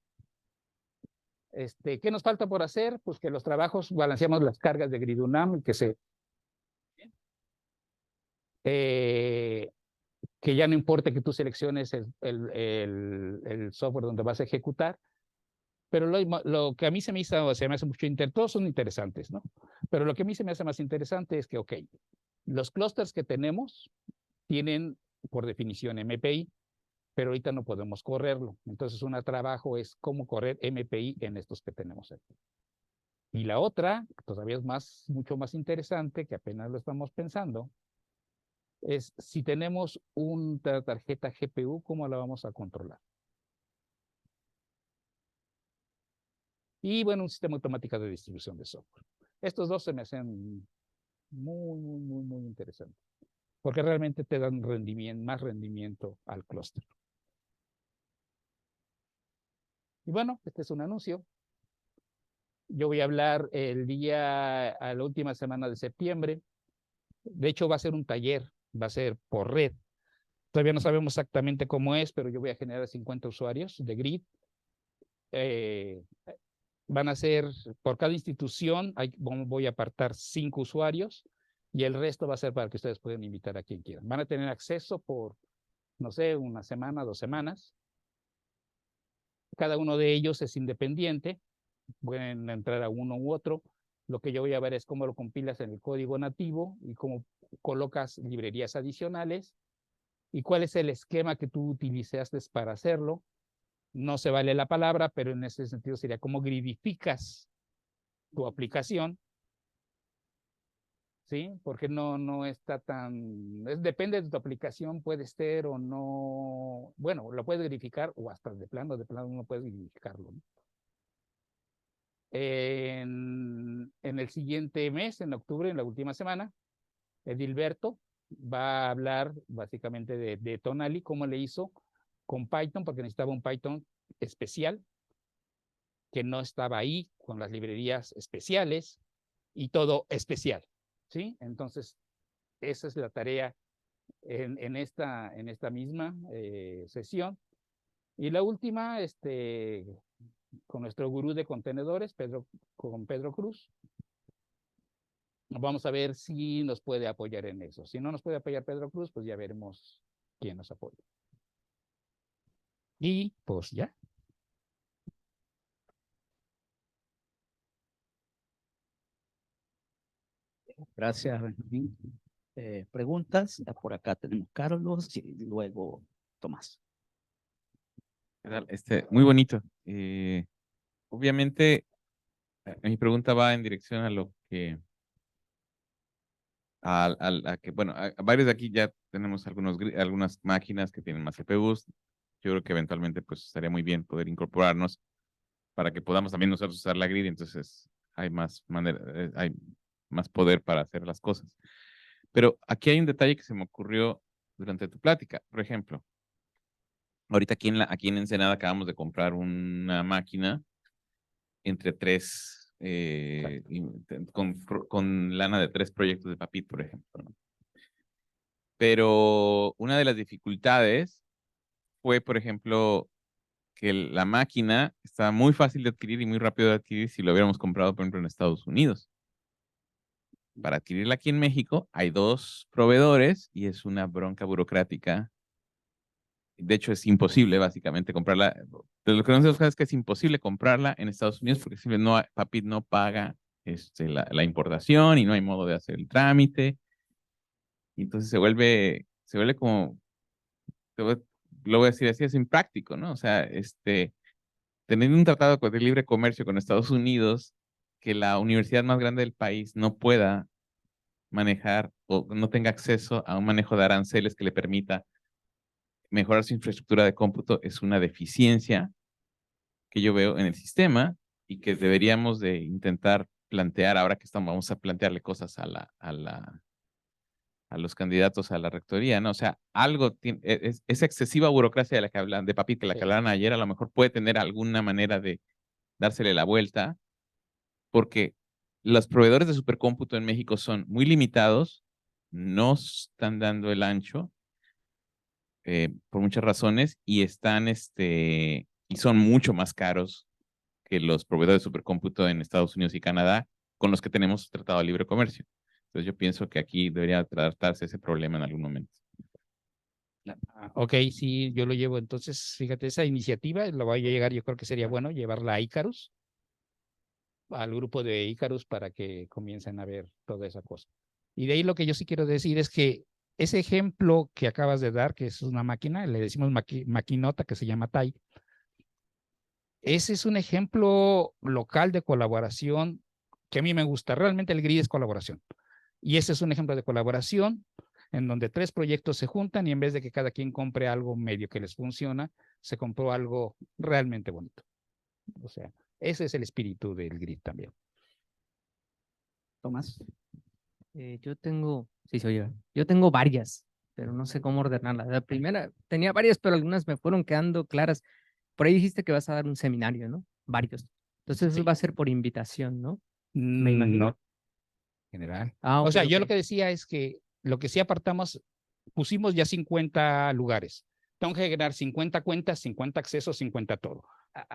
¿qué nos falta por hacer? Pues que los trabajos balanceamos las cargas de GridUNAM, que ya no importa que tú selecciones el software donde vas a ejecutar, pero lo que a mí se me hace mucho todos son interesantes, ¿no? Pero lo que a mí se me hace más interesante es que, ok, los clústeres que tenemos tienen por definición MPI, pero ahorita no podemos correrlo. Entonces, un trabajo es cómo correr MPI en estos que tenemos aquí. Y la otra, todavía es mucho más interesante, que apenas lo estamos pensando, es si tenemos una tarjeta GPU, ¿cómo la vamos a controlar? Y bueno, un sistema automático de distribución de software. Estos dos se me hacen muy interesantes, porque realmente te dan más rendimiento al clúster. Y bueno, este es un anuncio. Yo voy a hablar a la última semana de septiembre. De hecho, va a ser un taller, va a ser por red. Todavía no sabemos exactamente cómo es, pero yo voy a generar 50 usuarios de GRID. Van a ser, por cada institución, voy a apartar 5 usuarios, y el resto va a ser para que ustedes puedan invitar a quien quieran. Van a tener acceso por, no sé, una semana, 2 semanas. Cada uno de ellos es independiente, pueden entrar a uno u otro. Lo que yo voy a ver es cómo lo compilas en el código nativo y cómo colocas librerías adicionales y cuál es el esquema que tú utilizaste para hacerlo. No se vale la palabra, pero en ese sentido sería cómo gridificas tu aplicación, ¿sí? Porque no está tan... depende de tu aplicación, puede ser o no... Bueno, lo puedes verificar o hasta de plano no puedes verificarlo, ¿no? En el siguiente mes, en octubre, en la última semana, Edilberto va a hablar básicamente de Tonali, cómo le hizo con Python, porque necesitaba un Python especial, que no estaba ahí, con las librerías especiales y todo especial, ¿sí? Entonces, esa es la tarea en esta misma sesión. Y la última, con nuestro gurú de contenedores, con Pedro Cruz. Vamos a ver si nos puede apoyar en eso. Si no nos puede apoyar Pedro Cruz, pues ya veremos quién nos apoya. Y pues ya. Gracias, Benjamín. Preguntas. Por acá tenemos Carlos y luego Tomás. Muy bonito. Obviamente, mi pregunta va en dirección a lo que, a que, bueno, a varios de aquí ya tenemos algunas máquinas que tienen más CPUs. Yo creo que eventualmente, pues, estaría muy bien poder incorporarnos para que podamos también nosotros usar la grid, entonces hay hay más poder para hacer las cosas. Pero aquí hay un detalle que se me ocurrió durante tu plática. Por ejemplo, ahorita aquí en Ensenada acabamos de comprar una máquina entre 3, con lana de 3 proyectos de Papit, por ejemplo, ¿no? Pero una de las dificultades fue, por ejemplo, que la máquina estaba muy fácil de adquirir y muy rápido de adquirir si lo hubiéramos comprado, por ejemplo, en Estados Unidos. Para adquirirla aquí en México hay 2 proveedores y es una bronca burocrática. De hecho, es imposible básicamente comprarla. De lo que no se es que es imposible comprarla en Estados Unidos porque Papit no paga la importación y no hay modo de hacer el trámite. Y entonces se vuelve como, lo voy a decir así, es impráctico, ¿no? O sea, teniendo un tratado de libre comercio con Estados Unidos, que la universidad más grande del país no pueda manejar o no tenga acceso a un manejo de aranceles que le permita mejorar su infraestructura de cómputo, es una deficiencia que yo veo en el sistema y que deberíamos de intentar plantear ahora que vamos a plantearle cosas a los candidatos a la rectoría, ¿no? O sea, esa excesiva burocracia de la que hablan, de Papit, que la que hablaron ayer, a lo mejor puede tener alguna manera de dársele la vuelta, porque los proveedores de supercómputo en México son muy limitados, no están dando el ancho, por muchas razones, y y son mucho más caros que los proveedores de supercómputo en Estados Unidos y Canadá, con los que tenemos tratado de libre comercio. Entonces yo pienso que aquí debería tratarse ese problema en algún momento. Ok, sí, yo lo llevo. Entonces, fíjate, esa iniciativa la voy a llegar, yo creo que sería bueno llevarla a Icarus, al grupo de Icarus, para que comiencen a ver toda esa cosa. Y de ahí lo que yo sí quiero decir es que ese ejemplo que acabas de dar, que es una máquina, le decimos maquinota, que se llama TAI, ese es un ejemplo local de colaboración que a mí me gusta. Realmente el GRID es colaboración. Y ese es un ejemplo de colaboración en donde 3 proyectos se juntan y en vez de que cada quien compre algo medio que les funciona, se compró algo realmente bonito. O sea, ese es el espíritu del GRID también. Tomás. Yo tengo, sí, se oye. Yo tengo varias, pero no sé cómo ordenarlas. La primera, tenía varias, pero algunas me fueron quedando claras. Por ahí dijiste que vas a dar un seminario, ¿no? Varios. Entonces Sí. eso va a ser por invitación, ¿no? Me imagino. No, general. O sea, yo lo que decía es que lo que sí apartamos, pusimos ya 50 lugares. Tengo que generar 50 cuentas, 50 accesos, 50 todo.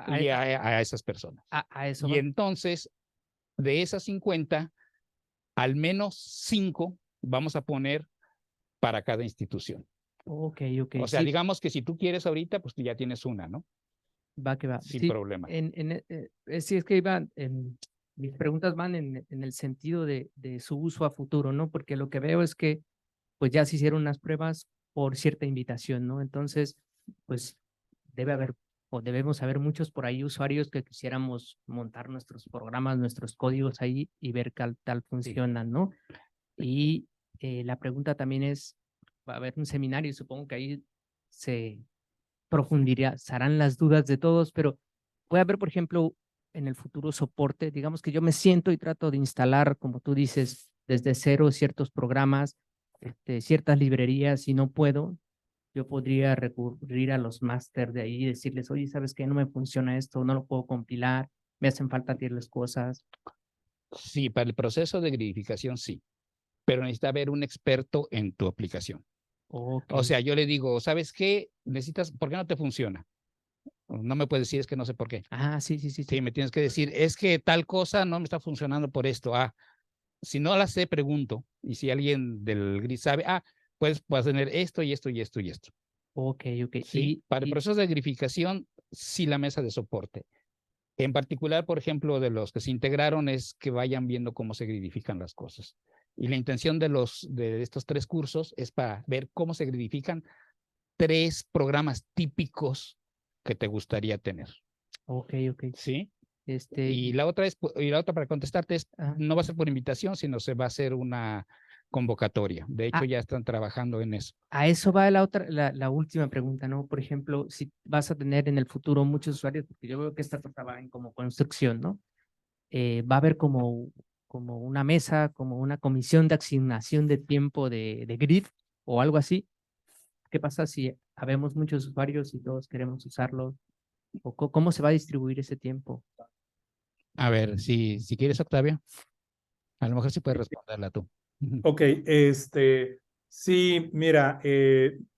Y a esas personas. A eso y entonces, de esas 50, al menos 5 vamos a poner para cada institución. Ok, O sea, sí, digamos que si tú quieres ahorita, pues tú ya tienes una, ¿no? va que va. Sin Sí, problema. sí, es que mis preguntas van en el sentido de su uso a futuro, ¿no? Porque lo que veo es que pues ya se hicieron unas pruebas por cierta invitación, ¿no? Entonces, pues debe haber o debemos haber muchos por ahí usuarios que quisiéramos montar nuestros programas, nuestros códigos ahí y ver qué tal funcionan, ¿no? Y la pregunta también es, va a haber un seminario, supongo que ahí se profundizarán las dudas de todos, pero puede haber, por ejemplo, en el futuro soporte, digamos que yo me siento y trato de instalar, como tú dices, desde cero ciertos programas, ciertas librerías, y no puedo, yo podría recurrir a los máster de ahí y decirles, oye, ¿sabes qué? No me funciona esto, no lo puedo compilar, me hacen falta tales cosas. Sí, para el proceso de gridificación sí, pero necesita haber un experto en tu aplicación. Ok. O sea, yo le digo, ¿sabes qué? Necesitas, ¿por qué no te funciona? No me puedes decir, es que no sé por qué. Ah, sí. Sí, me tienes que decir, es que tal cosa no me está funcionando por esto. Ah, si no la sé, pregunto. Y si alguien del grid sabe, pues puedes tener esto y esto y esto y esto. Ok. Sí, para el proceso de gridificación, sí la mesa de soporte. En particular, por ejemplo, de los que se integraron es que vayan viendo cómo se gridifican las cosas. Y la intención de estos 3 cursos es para ver cómo se gridifican 3 programas típicos que te gustaría tener. Ok. ¿Sí? Y Y la otra para contestarte es, ah, no va a ser por invitación, sino se va a hacer una convocatoria. De hecho, ya están trabajando en eso. a eso va la última pregunta, ¿no? Por ejemplo, si vas a tener en el futuro muchos usuarios, porque yo veo que esta trataba en como construcción, ¿no? Va a haber como una mesa, como una comisión de asignación de tiempo de grid o algo así. ¿Qué pasa si habemos muchos usuarios y todos queremos usarlo? ¿O cómo se va a distribuir ese tiempo? A ver, si quieres, Octavio, a lo mejor sí puedes responderla tú. Ok, sí, mira,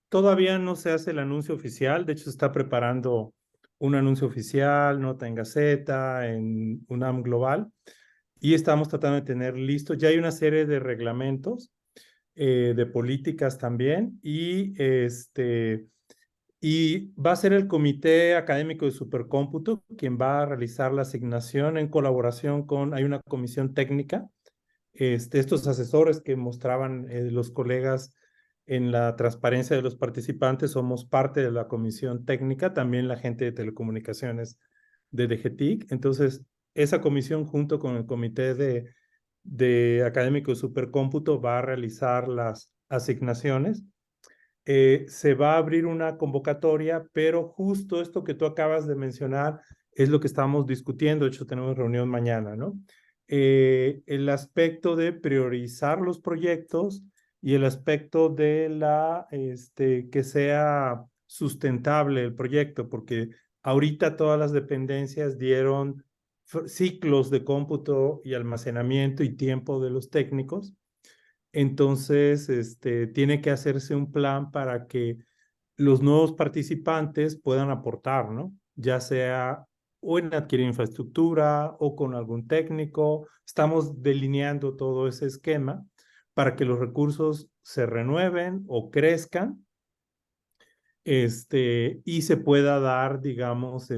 todavía no se hace el anuncio oficial, de hecho se está preparando un anuncio oficial, nota en Gaceta, en UNAM Global, y estamos tratando de tener listo, ya hay una serie de reglamentos, de políticas también, y va a ser el Comité Académico de Supercómputo quien va a realizar la asignación en colaboración con, hay una comisión técnica, estos asesores que mostraban los colegas en la transparencia de los participantes, somos parte de la comisión técnica, también la gente de telecomunicaciones de DGTIC. Entonces, esa comisión junto con el comité de académico de supercómputo va a realizar las asignaciones. Se va a abrir una convocatoria, pero justo esto que tú acabas de mencionar es lo que estamos discutiendo. De hecho, tenemos reunión mañana, ¿no? El aspecto de priorizar los proyectos y el aspecto de que sea sustentable el proyecto, porque ahorita todas las dependencias dieron ciclos de cómputo y almacenamiento y tiempo de los técnicos. Entonces, tiene que hacerse un plan para que los nuevos participantes puedan aportar, ¿no? Ya sea o en adquirir infraestructura o con algún técnico. Estamos delineando todo ese esquema para que los recursos se renueven o crezcan, y se pueda dar, digamos,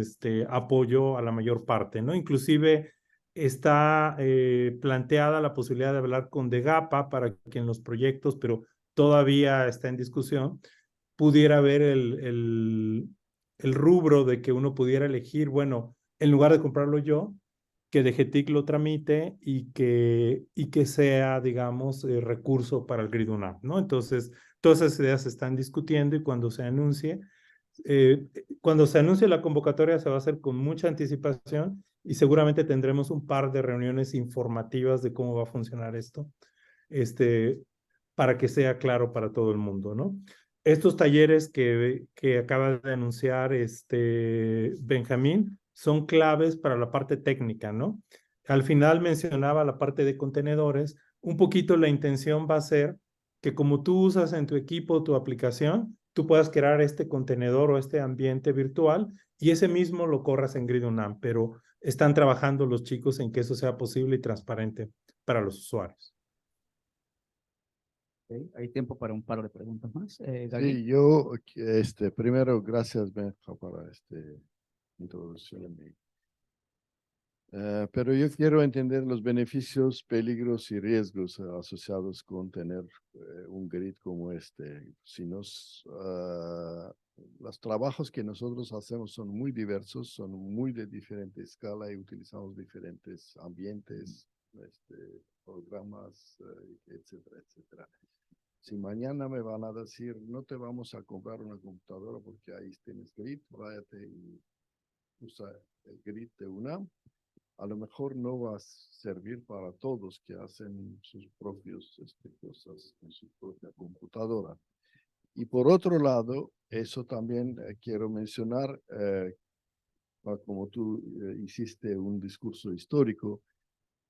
apoyo a la mayor parte, ¿no? Inclusive está planteada la posibilidad de hablar con DEGAPA para que en los proyectos, pero todavía está en discusión, pudiera haber el rubro de que uno pudiera elegir, bueno, en lugar de comprarlo yo, que DGTIC lo tramite y que sea, digamos, recurso para el Grid UNAM, ¿no? Entonces, todas esas ideas se están discutiendo y cuando se anuncie la convocatoria se va a hacer con mucha anticipación y seguramente tendremos un par de reuniones informativas de cómo va a funcionar esto, para que sea claro para todo el mundo, ¿no? Estos talleres que acaba de anunciar Benjamín son claves para la parte técnica, ¿no? Al final mencionaba la parte de contenedores. Un poquito la intención va a ser que como tú usas en tu equipo tu aplicación, tú puedas crear este contenedor o este ambiente virtual y ese mismo lo corras en Grid UNAM, pero están trabajando los chicos en que eso sea posible y transparente para los usuarios. Ok, hay tiempo para un par de preguntas más. Sí, Gagui. yo, primero, gracias, Benja, para esta introducción. Pero yo quiero entender los beneficios, peligros y riesgos asociados con tener un grid como este. Si los trabajos que nosotros hacemos son muy diversos, son muy de diferente escala y utilizamos diferentes ambientes, programas, etcétera, etcétera. Si mañana me van a decir, no te vamos a comprar una computadora porque ahí tienes grid, váyate y usa el grid de UNAM, a lo mejor no va a servir para todos que hacen sus propios cosas en su propia computadora. Y por otro lado, eso también quiero mencionar, como tú hiciste un discurso histórico,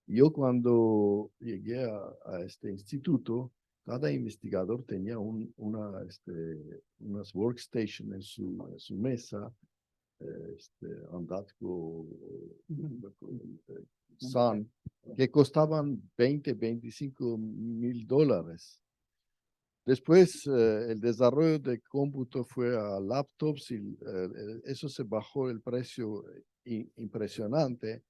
yo cuando llegué a este instituto, cada investigador tenía unas workstation en su mesa, Andatco, Sun, que costaban 25 mil dólares. Después, el desarrollo de cómputo fue a laptops y eso se bajó el precio impresionante.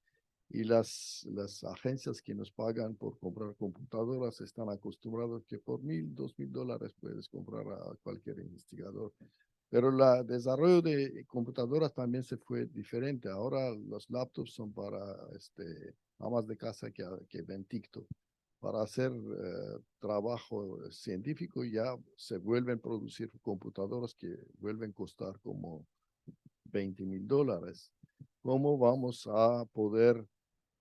Y las agencias que nos pagan por comprar computadoras están acostumbrados que por $1,000, $2,000 puedes comprar a cualquier investigador. Pero el desarrollo de computadoras también se fue diferente. Ahora los laptops son para amas de casa que ven TikTok. Para hacer trabajo científico ya se vuelven a producir computadoras que vuelven a costar como $20,000. ¿Cómo vamos a poder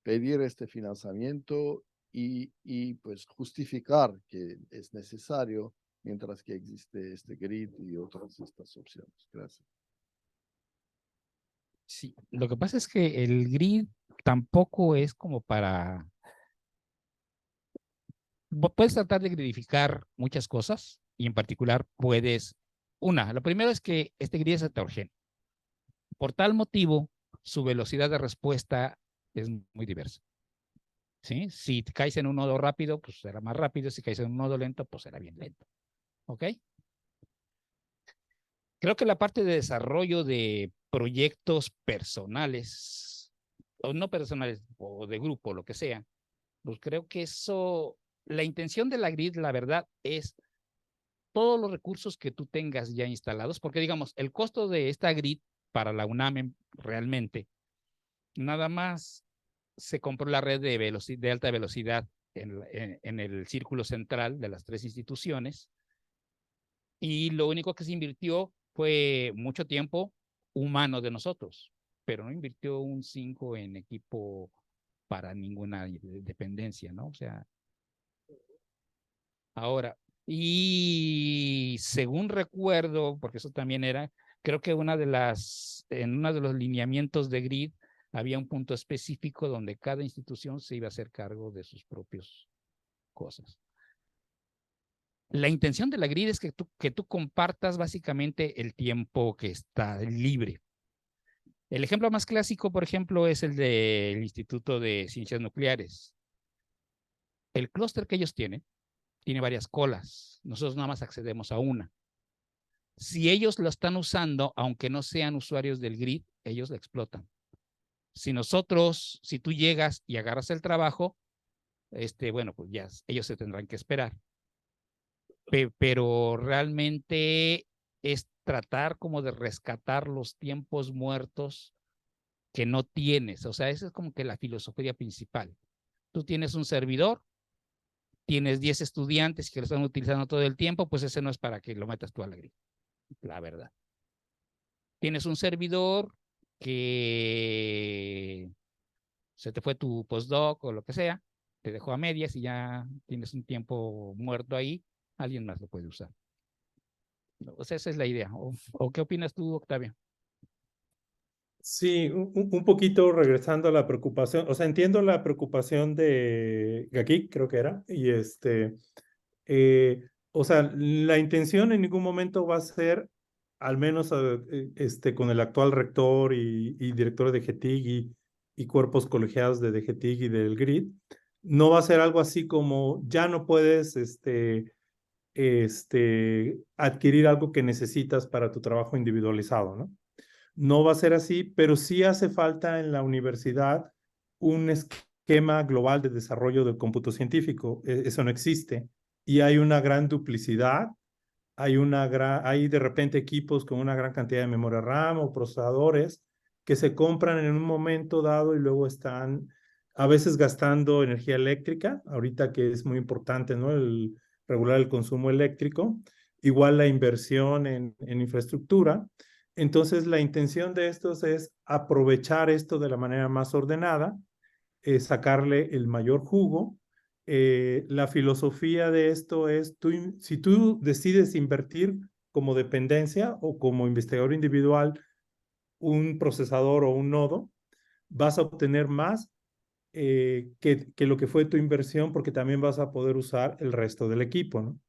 pedir este financiamiento y pues justificar que es necesario mientras que existe este grid y otras estas opciones? Gracias. Sí, lo que pasa es que el grid tampoco es como para... Puedes tratar de gridificar muchas cosas y en particular puedes... Lo primero es que este grid es heterogéneo. Por tal motivo, su velocidad de respuesta es muy diversa. ¿Sí? Si caes en un nodo rápido, pues será más rápido. Si caes en un nodo lento, pues será bien lento. ¿Ok? Creo que la parte de desarrollo de proyectos personales, o no personales, o de grupo, lo que sea, pues creo que eso, la intención de la grid, la verdad, es todos los recursos que tú tengas ya instalados, porque digamos, el costo de esta grid para la UNAM realmente, nada más se compró la red de alta velocidad en el círculo central de las tres instituciones, y lo único que se invirtió fue mucho tiempo humano de nosotros, pero no invirtió un 5 en equipo para ninguna dependencia, ¿no? O sea, ahora, y según recuerdo, porque eso también era, creo que en uno de los lineamientos de grid había un punto específico donde cada institución se iba a hacer cargo de sus propias cosas. La intención de la grid es que tú compartas básicamente el tiempo que está libre. El ejemplo más clásico, por ejemplo, es el del Instituto de Ciencias Nucleares. El clúster que ellos tienen tiene varias colas. Nosotros nada más accedemos a una. Si ellos lo están usando, aunque no sean usuarios del grid, ellos la explotan. Si tú llegas y agarras el trabajo, bueno, pues ya ellos se tendrán que esperar. Pero realmente es tratar como de rescatar los tiempos muertos que no tienes. O sea, esa es como que la filosofía principal. Tú tienes un servidor, tienes 10 estudiantes que lo están utilizando todo el tiempo, pues ese no es para que lo metas tú a la grid, la verdad. Tienes un servidor que se te fue tu postdoc o lo que sea, te dejó a medias y ya tienes un tiempo muerto ahí, alguien más lo puede usar. O sea, esa es la idea. ¿O qué opinas tú, Octavio? Sí, un poquito regresando a la preocupación, o sea, entiendo la preocupación de Gaki, creo que era, y o sea, la intención en ningún momento va a ser, al menos con el actual rector y director de DGTIC y cuerpos colegiados de DGTIC y del GRID, no va a ser algo así como ya no puedes adquirir algo que necesitas para tu trabajo individualizado, ¿no? No va a ser así, pero sí hace falta en la universidad un esquema global de desarrollo del cómputo científico. Eso no existe. Y hay una gran duplicidad. Hay de repente equipos con una gran cantidad de memoria RAM o procesadores que se compran en un momento dado y luego están a veces gastando energía eléctrica, ahorita que es muy importante, ¿no? El regular el consumo eléctrico, igual la inversión en infraestructura. Entonces, la intención de estos es aprovechar esto de la manera más ordenada, sacarle el mayor jugo. La filosofía de esto es, si tú decides invertir como dependencia o como investigador individual un procesador o un nodo, vas a obtener más que lo que fue tu inversión porque también vas a poder usar el resto del equipo, ¿no?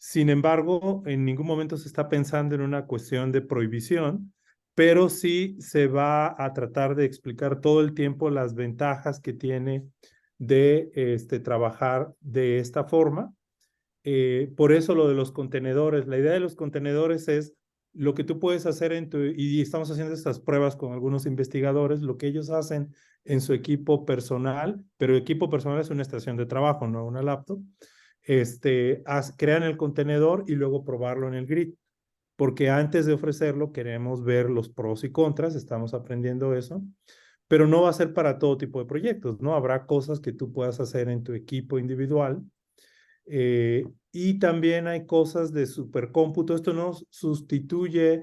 Sin embargo, en ningún momento se está pensando en una cuestión de prohibición, pero sí se va a tratar de explicar todo el tiempo las ventajas que tiene de trabajar de esta forma. Por eso lo de los contenedores. La idea de los contenedores es lo que tú puedes hacer y estamos haciendo estas pruebas con algunos investigadores, lo que ellos hacen en su equipo personal, pero el equipo personal es una estación de trabajo, no una laptop. Crean el contenedor y luego probarlo en el grid, porque antes de ofrecerlo queremos ver los pros y contras, estamos aprendiendo eso, pero no va a ser para todo tipo de proyectos, ¿no? Habrá cosas que tú puedas hacer en tu equipo individual, y también hay cosas de supercómputo. Esto no sustituye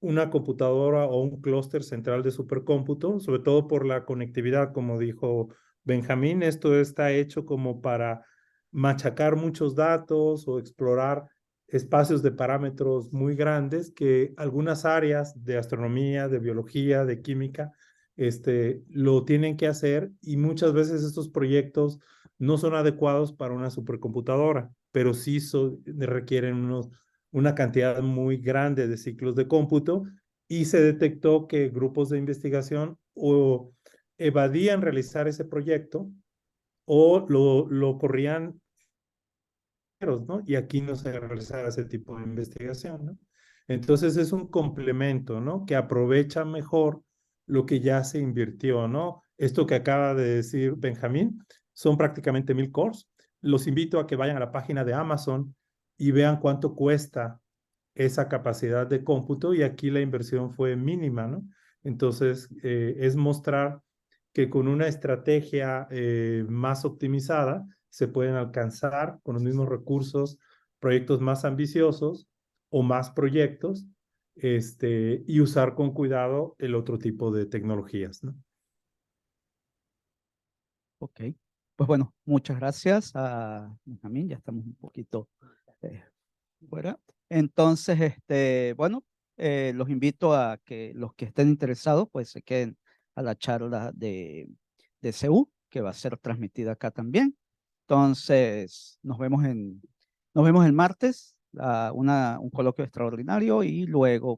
una computadora o un clúster central de supercómputo, sobre todo por la conectividad, como dijo Benjamín. Esto está hecho como para machacar muchos datos o explorar espacios de parámetros muy grandes que algunas áreas de astronomía, de biología, de química, lo tienen que hacer, y muchas veces estos proyectos no son adecuados para una supercomputadora, pero sí requieren una cantidad muy grande de ciclos de cómputo, y se detectó que grupos de investigación o evadían realizar ese proyecto o lo corrían, ¿no? Y aquí no se realiza ese tipo de investigación, ¿no? Entonces es un complemento, ¿no? Que aprovecha mejor lo que ya se invirtió, ¿no? Esto que acaba de decir Benjamín son prácticamente 1000 cores. Los invito a que vayan a la página de Amazon y vean cuánto cuesta esa capacidad de cómputo, y aquí la inversión fue mínima, ¿no? Entonces, es mostrar que con una estrategia más optimizada se pueden alcanzar con los mismos recursos proyectos más ambiciosos o más proyectos, y usar con cuidado el otro tipo de tecnologías, ¿no? Ok, pues bueno, muchas gracias a Benjamín, ya estamos un poquito fuera. Entonces, bueno, los invito a que los que estén interesados, pues se queden a la charla de CU, que va a ser transmitida acá también. Entonces, nos vemos el martes, un coloquio extraordinario, y luego